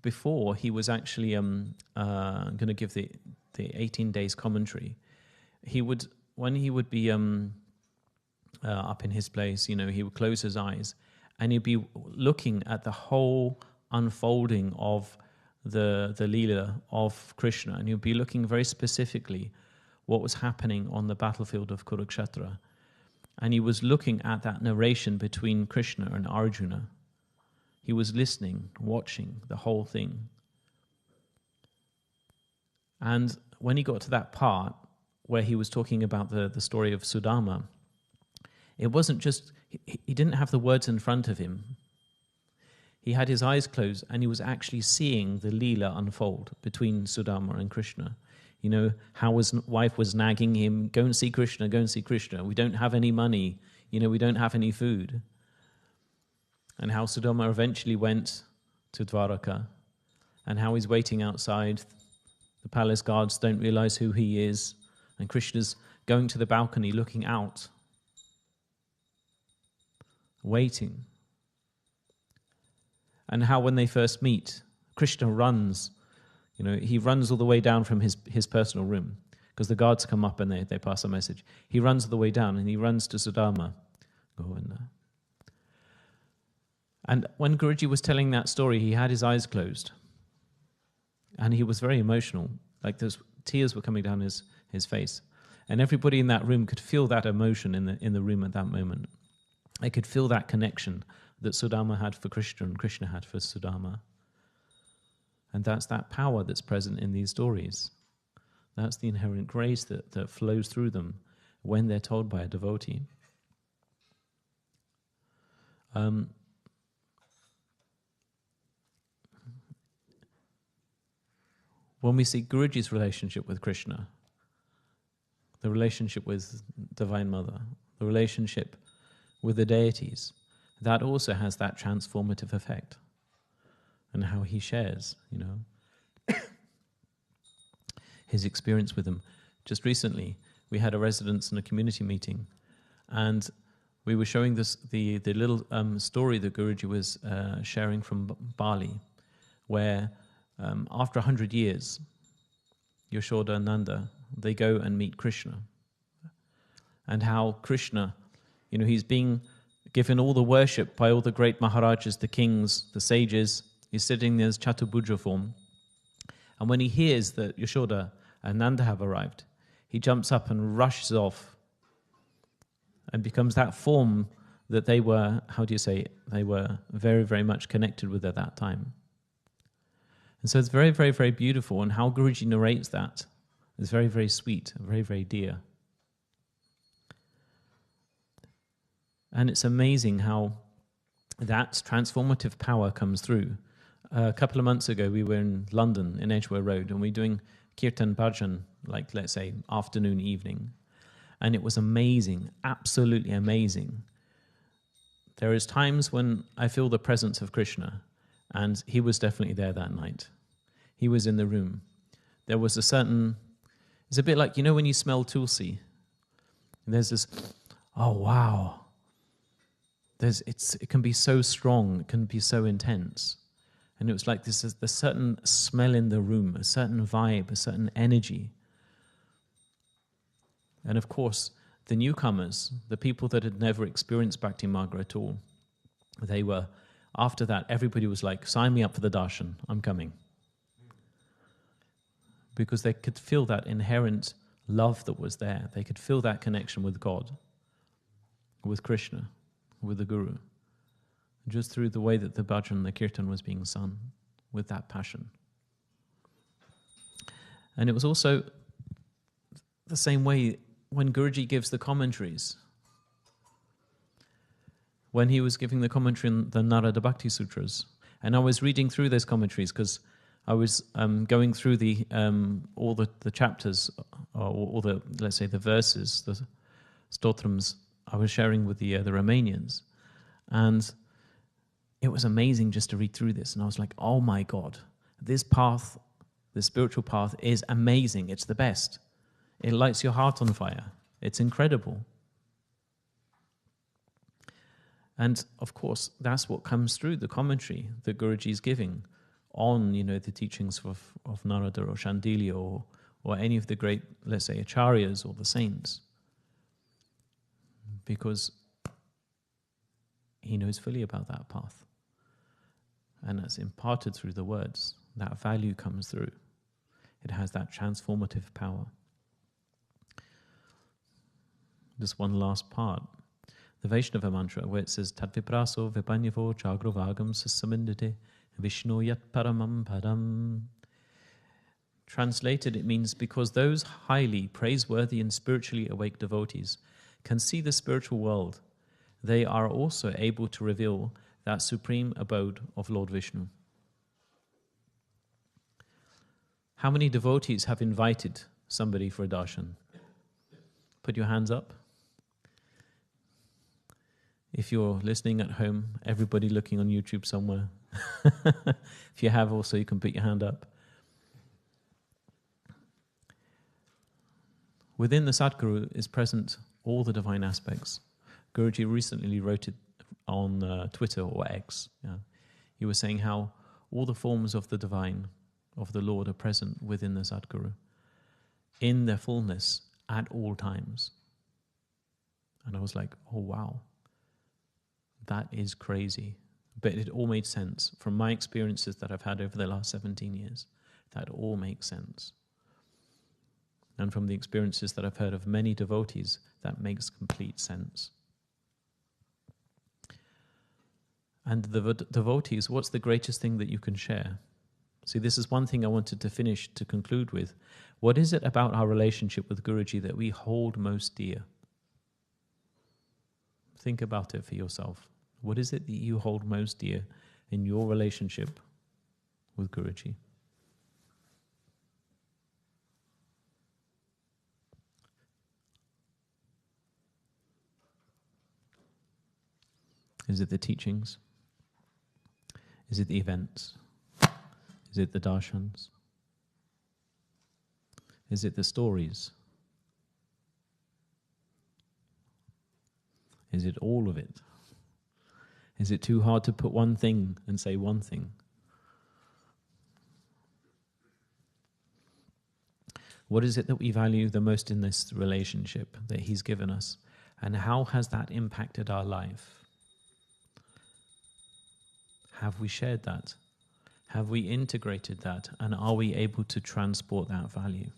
before he was actually going to give the 18 days commentary, when he would be up in his place, he would close his eyes and he'd be looking at the whole unfolding of the Leela of Krishna, and he'd be looking very specifically what was happening on the battlefield of Kurukshetra. And he was looking at that narration between Krishna and Arjuna. He was listening, watching the whole thing. And when he got to that part where he was talking about the story of Sudama, it wasn't just, he didn't have the words in front of him. He had his eyes closed and he was actually seeing the Leela unfold between Sudama and Krishna. How his wife was nagging him, go and see Krishna, go and see Krishna. We don't have any money, we don't have any food. And how Sudama eventually went to Dwaraka, and how he's waiting outside. The palace guards don't realize who he is, and Krishna's going to the balcony looking out, waiting. And how when they first meet, Krishna runs. He runs all the way down from his personal room, because the guards come up and they pass a message. He runs all the way down and he runs to Sudama. Govinda. And when Guruji was telling that story, he had his eyes closed. And he was very emotional. Like those tears were coming down his face. And everybody in that room could feel that emotion in the room at that moment. They could feel that connection that Sudama had for Krishna and Krishna had for Sudama. And that's that power that's present in these stories. That's the inherent grace that flows through them when they're told by a devotee. When we see Guruji's relationship with Krishna, the relationship with Divine Mother, the relationship with the deities, that also has that transformative effect. And how he shares, his experience with them. Just recently, we had a residence and a community meeting, and we were showing the little story that Guruji was sharing from Bali, where after 100 years, Yashoda and Nanda, they go and meet Krishna. And how Krishna, he's being given all the worship by all the great Maharajas, the kings, the sages. He's sitting in his Chaturbuja form. And when he hears that Yashoda and Nanda have arrived, he jumps up and rushes off and becomes that form that they were, they were very, very much connected with at that time. And so it's very, very, very beautiful, and how Guruji narrates that is very, very sweet, very, very dear. And it's amazing how that transformative power comes through. A couple of months ago, we were in London, in Edgware Road, and we were doing Kirtan Bhajan, like, let's say, afternoon, evening. And it was amazing, absolutely amazing. There is times when I feel the presence of Krishna, and he was definitely there that night. He was in the room. There was a certain... It's a bit like, when you smell tulsi, and there's this, oh, wow. It can be so strong, it can be so intense. And it was like there's a certain smell in the room, a certain vibe, a certain energy. And of course, the newcomers, the people that had never experienced Bhakti Marga at all, they were, after that, everybody was like, sign me up for the darshan, I'm coming. Because they could feel that inherent love that was there. They could feel that connection with God, with Krishna, with the Guru. Just through the way that the bhajan, the kirtan was being sung, with that passion. And it was also the same way when Guruji gives the commentaries. When he was giving the commentary on the Narada Bhakti Sutras, and I was reading through those commentaries because I was going through all the chapters, or all the, let's say, the verses, the stotrams I was sharing with the Romanians, and it was amazing just to read through this, and I was like, oh my God, this path, this spiritual path is amazing. It's the best. It lights your heart on fire. It's incredible. And of course, that's what comes through the commentary that Guruji is giving on, the teachings of Narada or Shandilya or any of the great, let's say, acharyas or the saints. Because he knows fully about that path. And that's imparted through the words. That value comes through. It has that transformative power. Just one last part. The Vaishnava mantra, where it says, Tadvipraso vipanyavo chagrovagam sasamindate Vishnu yat paramam padam. Translated, it means because those highly praiseworthy and spiritually awake devotees can see the spiritual world, they are also able to reveal that supreme abode of Lord Vishnu. How many devotees have invited somebody for a darshan? Put your hands up. If you're listening at home, everybody looking on YouTube somewhere. If you have also, you can put your hand up. Within the Sadguru is present all the divine aspects. Guruji recently wrote it on Twitter or X. Yeah. He was saying how all the forms of the divine, of the Lord, are present within the Sadguru in their fullness at all times. And I was like, oh wow, that is crazy. But it all made sense. From my experiences that I've had over the last 17 years, that all makes sense. And from the experiences that I've heard of many devotees, that makes complete sense. And the devotees, what's the greatest thing that you can share? See, this is one thing I wanted to conclude with. What is it about our relationship with Guruji that we hold most dear? Think about it for yourself. What is it that you hold most dear in your relationship with Guruji? Is it the teachings? Is it the events? Is it the darshans? Is it the stories? Is it all of it? Is it too hard to put one thing and say one thing? What is it that we value the most in this relationship that he's given us? And how has that impacted our life? Have we shared that? Have we integrated that? And are we able to transport that value?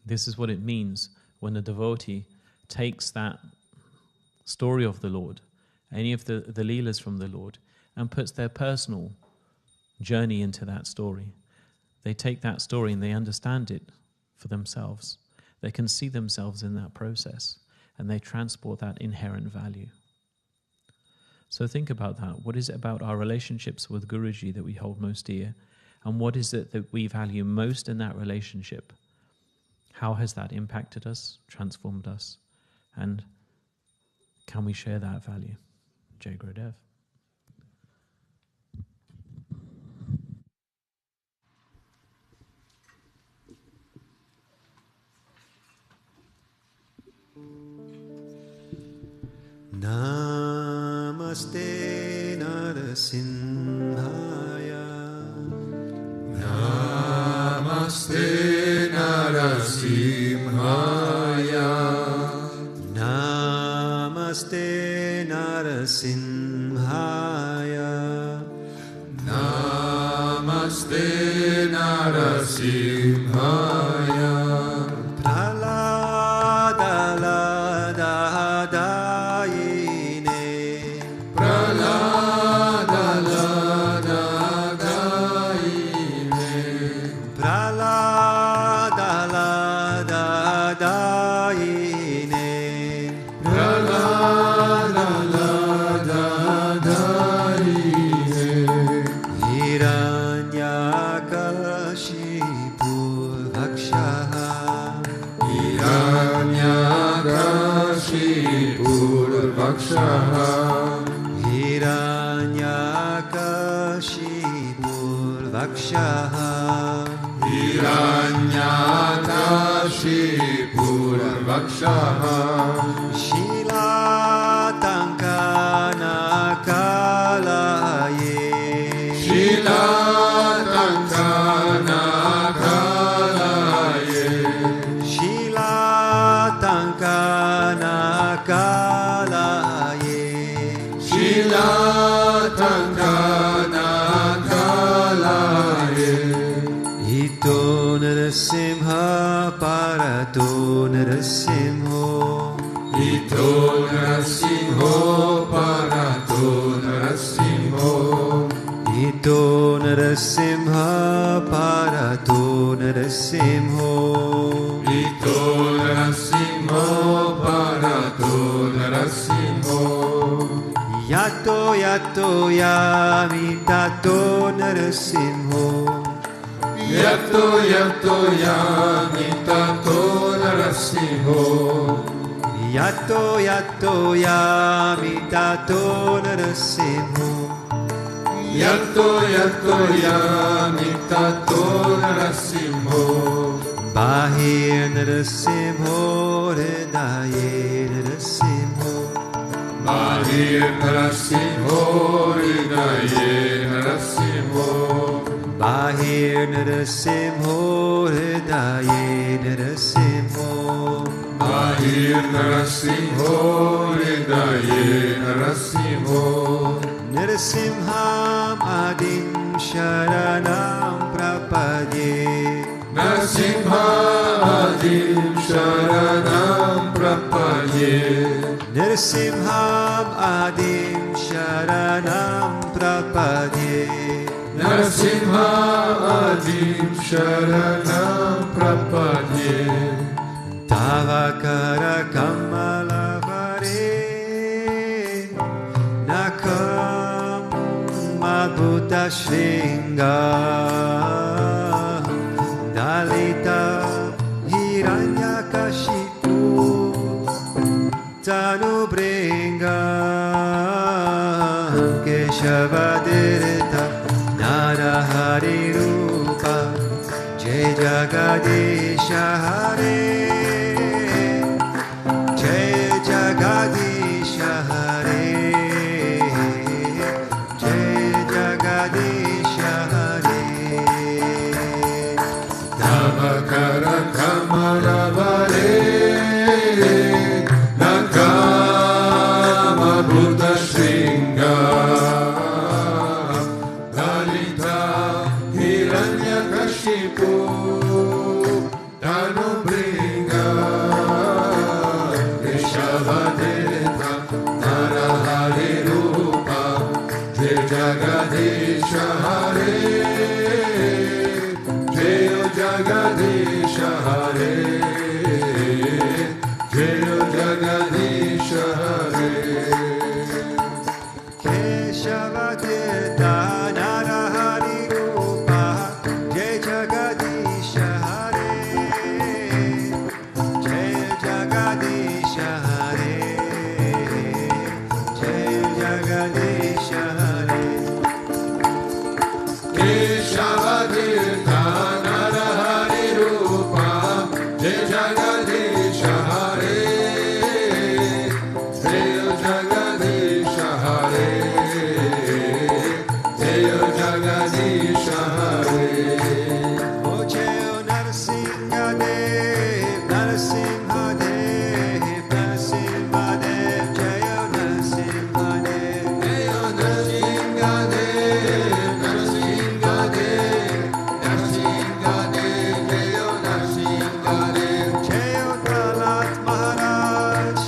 This is what it means when a devotee takes that story of the Lord, any of the leelas from the Lord, and puts their personal journey into that story. They take that story and they understand it for themselves. They can see themselves in that process, and they transport that inherent value. So think about that. What is it about our relationships with Guruji that we hold most dear? And what is it that we value most in that relationship? How has that impacted us, transformed us? And can we share that value? Jai Gurudev. Namaste Narasimhaya. Namaste Narasimhaya. Namaste Narasimhaya. Namaste Narasimhaya. Hiranyakashipurvakshaha Shilatankana kalaye Shilatankana kalaye Shilatankana kalaye Shilatankana kalaye Ito Narasimha Parato Narasimho Ito Narasimho Parato Narasimho Ito Narasimha Parato Narasimho Ito Narasimho Parato Narasimho Yato Yato Yami Tato Narasimho Yato Yato Yami Tato Narasimho Yato Yato Yami Tato Narasimho Yato Yato Yami Tato Narasimho Bahir Narasimho Hridaye Narasimho Bahir Narasimho Hridaye Narasimho Bahir Narasimho Hridaye Narasimho Bahir Narasimho Hridaye Narasimho Narasimham Adim Sharanam Prapadye Narasimha Adim Sharanam Prapadye Narasimham Adim Sharanam Prapadye Narasimha Adim Sharanam Prapadye Tavakara Kamalavare Nakam Madhuta Shringa Dalita Hiranyakashipu Tanubringa Keshavadirta Narahari Rupa Jai Jagadisha Hare Jai Jagadisha Hare Jai Jagadisha Hare Namakara Kamalavare Nakama Buddha Shringa Lalita Hiranyakashipu Tanubringa Keshavadeta Narahari Rupa Jai Jagadisha Hare Jai Jagadisha Hare Jai Jagadisha Hare Keshavadeta Narahari Rupa Jai Jagadisha Hare Jai Jagadisha Hare Jai Jagadisha Hare Keshavadeta Narahari Rupa Jai Jagadisha Hare Jai Jagadisha Hare Jai Jagadisha Hare O Jai Narasimha Dev Narasimha Dev Narasimha Dev Jai Narasimha Dev Narasimha Dev Narasimha Dev Narasimha Dev Narasimha Dev Jai Prahlad Maharaj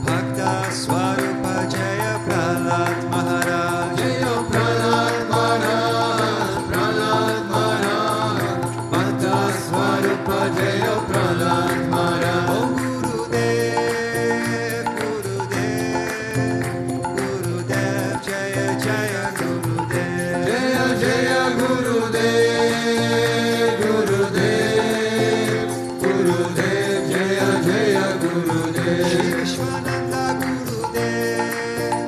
Bhakta Swarupa Jai Prahlad Maharaj Jaya Prahlad Maharaj Prahlad Maharaj Bhakta Swarupa Jaya Prahlad Maharaj O Gurudev Gurudev Jaya Jaya Gurudev Jaya Jaya Gurudev Gurudev Gurudev Jaya Jaya Gurudev Shri Vishwananda Gurudev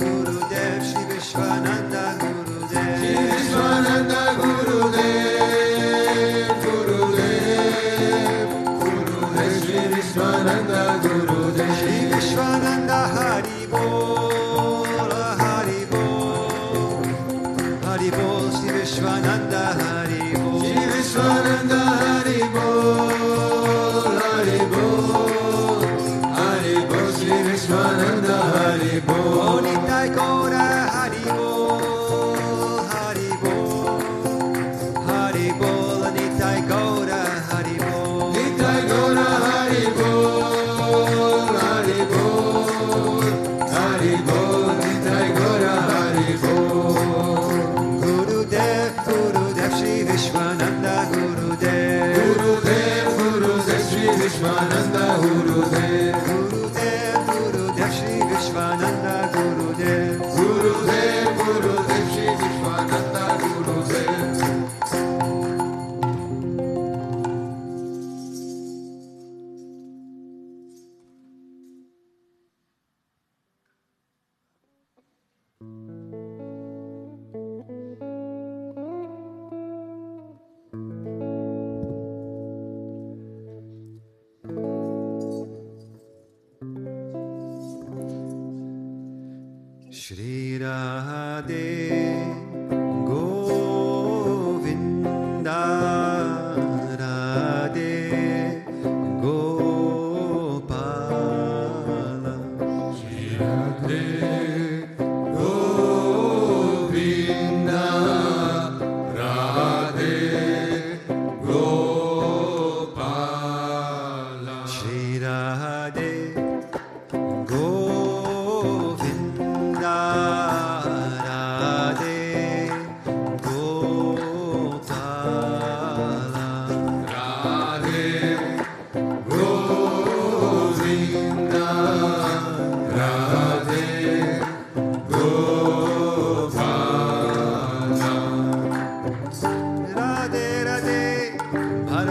Gurudev Shri Vishwananda Gurudev Shri Vishwananda Gurudev Gurudev Gurudev Shri Vishwananda Gurudev Shri Vishwananda Hari Bol Hari Bol Hari Bol Shri Vishwananda Hari Bol Shri Vishwananda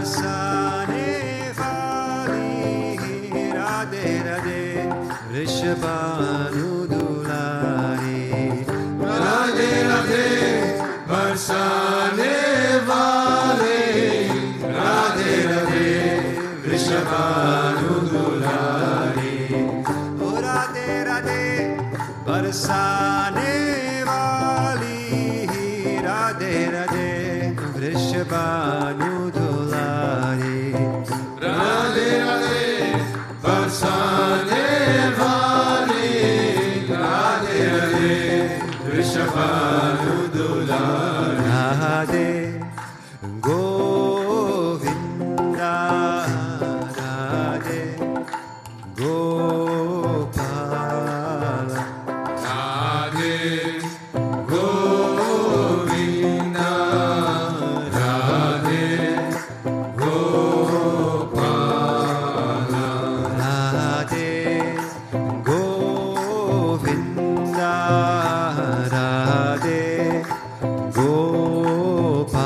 बरसाने वाली राधे राधे वृषभानुदुलारी राधे राधे बरसाने वाले राधे राधे वृषभानुदुलारी ओ राधे राधे बरसाने वाली राधे राधे वृषभानुदुलारी राधे राधे बरसाने वाले Radhe Radhe वृषभानुदुलारी Radhe Govinda Radhe Gopal Radhe Govinda Radhe Gopal Radhe Govinda Radhe Gopal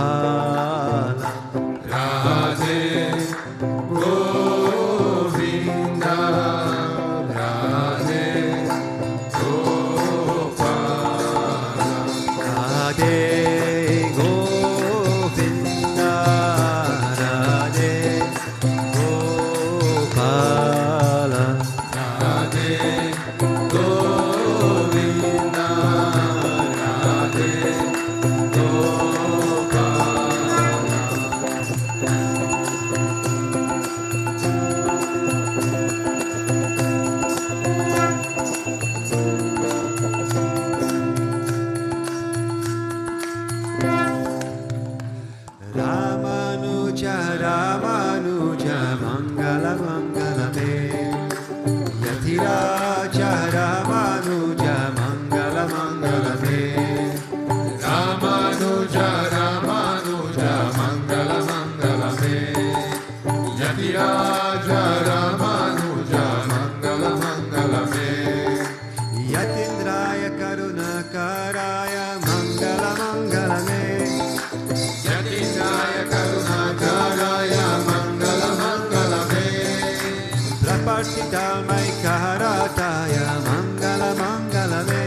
Radhe Govinda Radhe Gopal Radhe Govinda Radhe Gopal Radhe Govinda Radhe Ramanuja Ramanuja Mangala Mangala Me Yatiraja Ramanuja Mangala Mangala Me Ramanuja Ramanuja Mangala Mangala Me Yatiraja Ramanuja Mangala Mangala Me Yatindraya Karunakaraya Mangala Mangala Me Yatindraya Karunakaraya Mangala Mangala Me Prapatidamai Karataya Mangala Mangala Me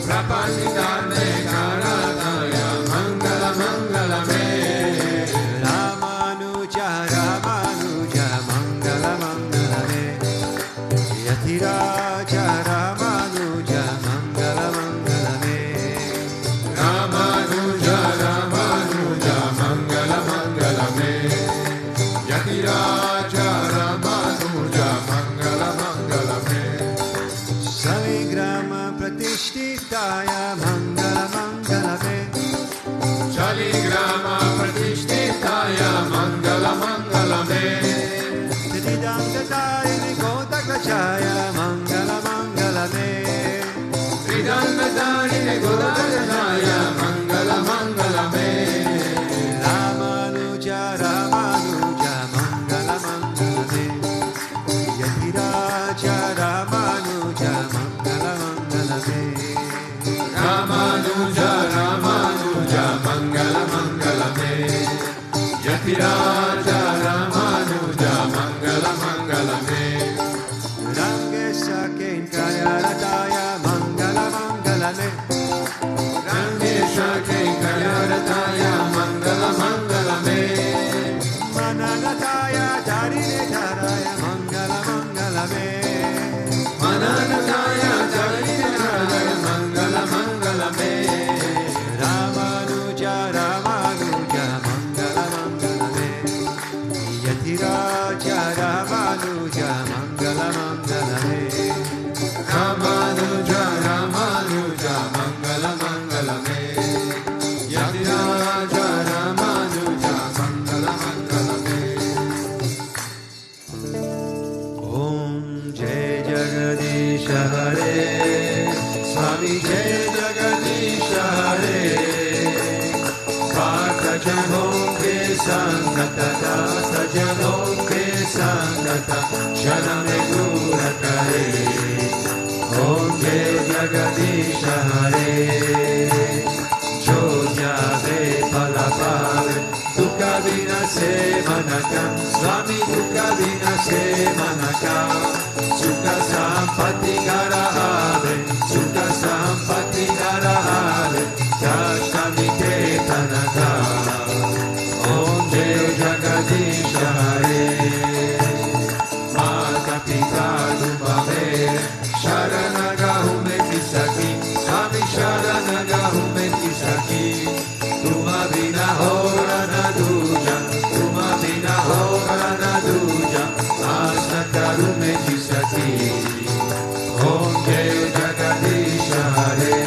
Prapatidane Karataya Mangala Mangala Me Ramanuja Ramanuja Mangala Mangala Me Yatiraja Ramanuja Mangala Mangala Me Ramanuja Ramanuja Mangala Mangala Me Yatiraja Ramanuja Mangala Mangala Me Saligrama Pratishtitaya Mangala Mangala Me Shaligrama Pratishtitaya Mangala Mangala Me Tridandatarini Kodakachaya Mangala Mangala Me Tridandadarine Godadaya Mangala Mangala Me Ramanuja Ramanuja Mangala Mangala Me Yatiraja Ramanuja Mangala Mangala Me Ramanuja Ramanuja Mangala Mangala Me Yatiraja Ramanuja Mangala Mangala Me Rangesa Kenkayarataya Mangala Mangala Me Rangesha Kenkayarataya Mangala Mangala Me Mananataya Darine Dharaya Mangala Mangala Me Mananataya Darine Dharaya Mangala Mangala Me Ramanuja Ramanuja Mangala Mangala Me Yatiraja Ramanuja Mangala Mangala Me Ramanuja Ramanuja Mangala Mangala Me Yatiraja Ramanuja Mangala Mangala Me Om Jai Jagadisha Hare Swami Jai Jagadisha Hare Bhakta Janon Ke Sangata Dasa Janon Ke Sangata Shaname Gura Kare Om Jai Jagadisha Hare Jo Jave Pala Pave Dukha Vina Sevanaka, Swami Dukkha Vinase Manaka, Sukha Sampati Garahave, Sukha Sampati Garahave, Dashtami Ketanaka, Om Jai Jagadisha Hare, Mata Pita Dubhave, Sharanaga Hume Kisaki, Swami Sharanaga Hume Kisaki, Tuma Vina Horana Duja, Tuma Vina Horana Duja, Asnakarume Kisaki, Om Jai Jagadisha Hare,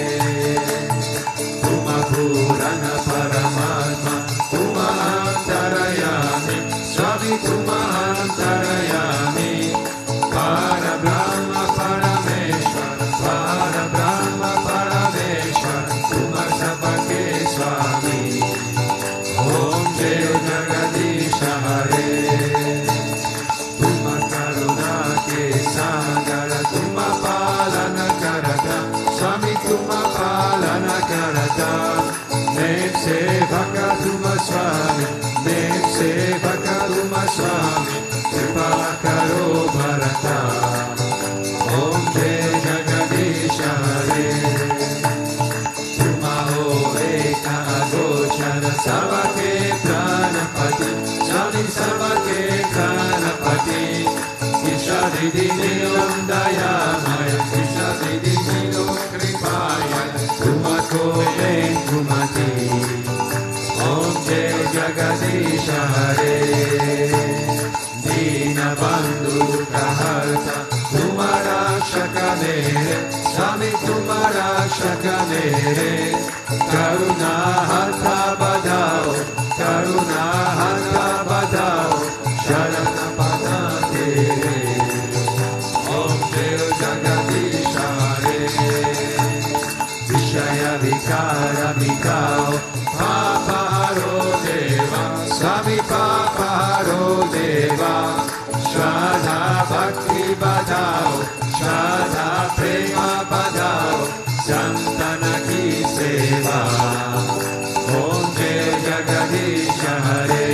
Tuma Purana Paramatma, Tuma Antarayami, Swami Tuma Antarayami, Para Brahma Parameshwar, Para Brahma Parameshwar, Tuma Sabake Swami, Om Jai Jagadisha Hare, Tuma Karuna Ke Sagara, Tuma Palana Karata, Swami Tuma Palana Karata, Nev Sevaka Tuma Swami, Nev Sevaka Tuma Swami, Kripa Karo Bharata, Om Jai Jagadisha Hare, Tuma Ho Eka Agochara, Sarvake Pranapati, Swami Sarvake Pranapati, Isha Didi Nilom Dayamaya, Isha Didi Nilom Kripaya, Tuma Kove Kumati, Om Jai Jagadisha Hare, Dina Bandhu Kaharta, Tumara Shakamere, Swami Tumara Shakamere, Karuna Hatha Badao, Karuna Hatha Badao, Sharana Pada Tere, Om Jai Jagadisha Hare, Vishaya Vikara Mikao, Papa Haro Deva, Swami Papa Haro Deva, Shraddha Bhakti Badao, Shraddha Prema Badao, Santana Ki Seva, Om Jai Jagadisha Hare,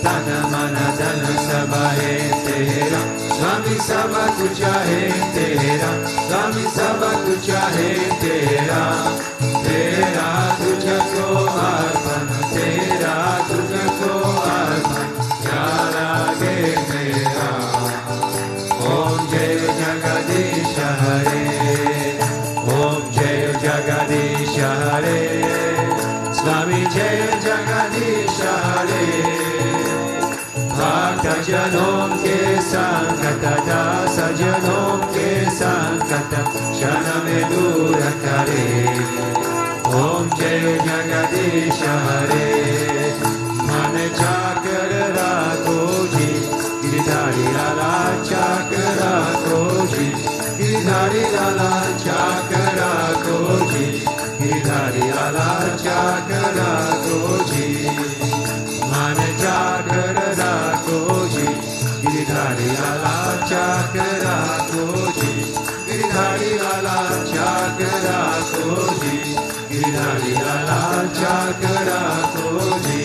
Tana Mana Dana Sabha Hai Tera, Swami Sabha Kuch Hai Tera, Swami Sabha Kuch Hai Tera, Tera Tujhko Arpan, Tera Tujhko Arpan, Kya lage mera, Om Jai Jagadisha Hare, Om Jai Jagadisha Hare, Swami Jai Jagadisha Hare, Bhakta Janom ke Sankata, Dasa Janom ke Sankata, Shana me dura kare, Om Jai Jagadisha Hare, Mane Chakra Rakoji, Giridhari Lala Chakra Koji, Giridhari Lala Chakra Koji, Giridhari Lala Chakra Koji, Mane Chakra Rakoji, Giridhari Lala Chakra Koji, Giridhari Lala Chakra Koji, Giridhari Lala Chakra Koji,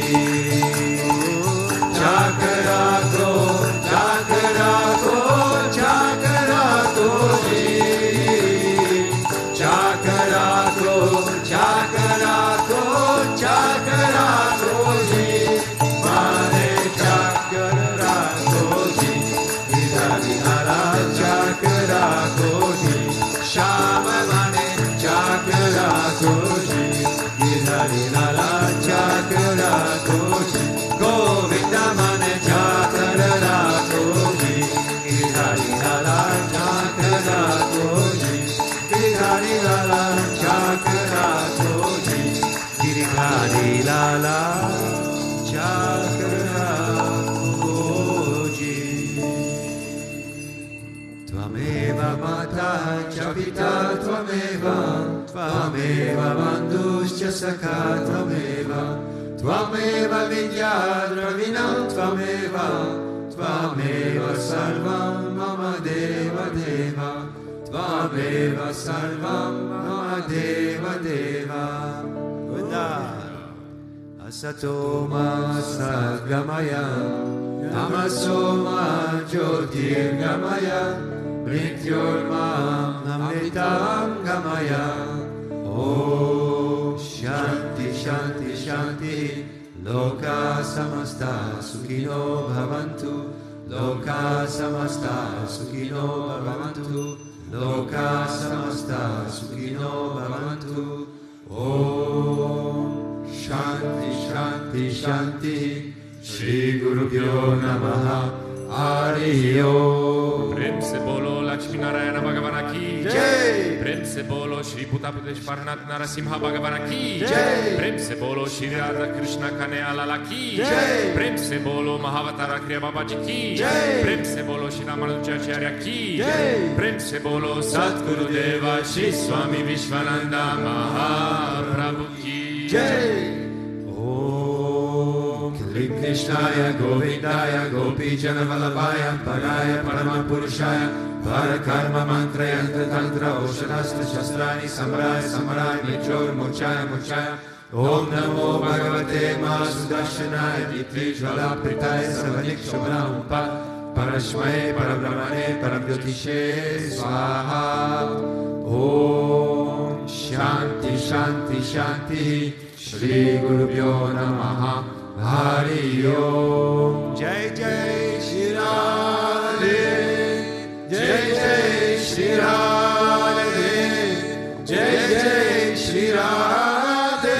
Chakra Ko, Chakra Ko, Chakra Koji, Chakra Ko, Chakra Ko, Chakra Koji, Mane Chakra Koji, Giridhari Lala Chakra Koji, Shama Mane Chakra Koji, Giridhari Lala Chakra Koji, Govinda Mane Chakra Koji, Giridhari Lala Chakra Koji, Giridhari Lala Chakra Koji, Giridhari Lala Chakra Koji. Tvameva Mata cha Pita Tvameva, Tvameva Bandhuscha Sakha Tvameva, Tvameva Vidya Dravinam Tvameva, Tvameva Sarvam Mama Deva Deva, Tvameva Sarvam Mama Deva Deva. Asatoma Sadgamaya Tamasoma Jyotirgamaya Mrityormam Amritam Gamaya. Om Shanti Shanti Shanti Loka Samasta Sukhino Bhavantu Loka Samasta Sukhino Bhavantu Loka Samasta Sukhino Bhavantu. Om Shanti Shanti Shanti Shri Gurubhyo Namaha Hari Om. Prem se bolo Lakshmi Narayana Bhagavana ki Jai. Prem se bolo Sri Bhutabhrteshwarnath Narasimha Bhagavana ki Jai. Prem se bolo Shri Radha Krishna Kane Alala ki Jai. Prem se bolo Mahavatara Kriya Babaji ki Jai. Prem se bolo Shri Ramanujacharya ki Jai. Prem se bolo Satguru Deva Sri Swami Vishwananda Mahaprabhu ki Jai. Kli Krishnaya Govindaya Gopi Jana Vallabhaya Paraya Paramapurushaya Parakarma Mantra Yantra Tantra Oshanastra Shastrani Samraya Samraya Mechor Mochaya Mochaya. Om Namo Bhagavate Masudarshanaya Ditri Jvala Pritaya Savanik Shobana Umpa Parashmae Parabrahmane Parabhyotishe Swaha. Om Shanti Shanti Shanti Shri Gurubhyo Namaha Hari Om. Jai Jai Shri Radhe, Jai Jai Shri Radhe, Jai Jai Shri Radhe.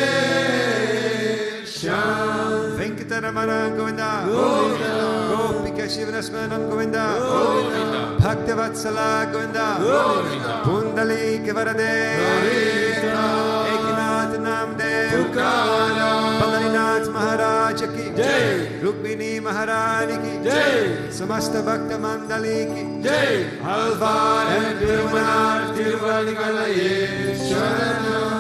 Shyam Venkatamana Govinda, Govinda. Gopika Shivanasmanam Govinda, Govinda. Bhaktavatsala Govinda, Govinda. Pundalika Varade, Govinda. Eknath Namdev, Ballarinath Maharaj ki Jai, Rukmini Maharani ki Jai, Samasta Bhakta Mandali ki Jai, Alvar and Tirumanar Tiruvalikalaye Sharanam.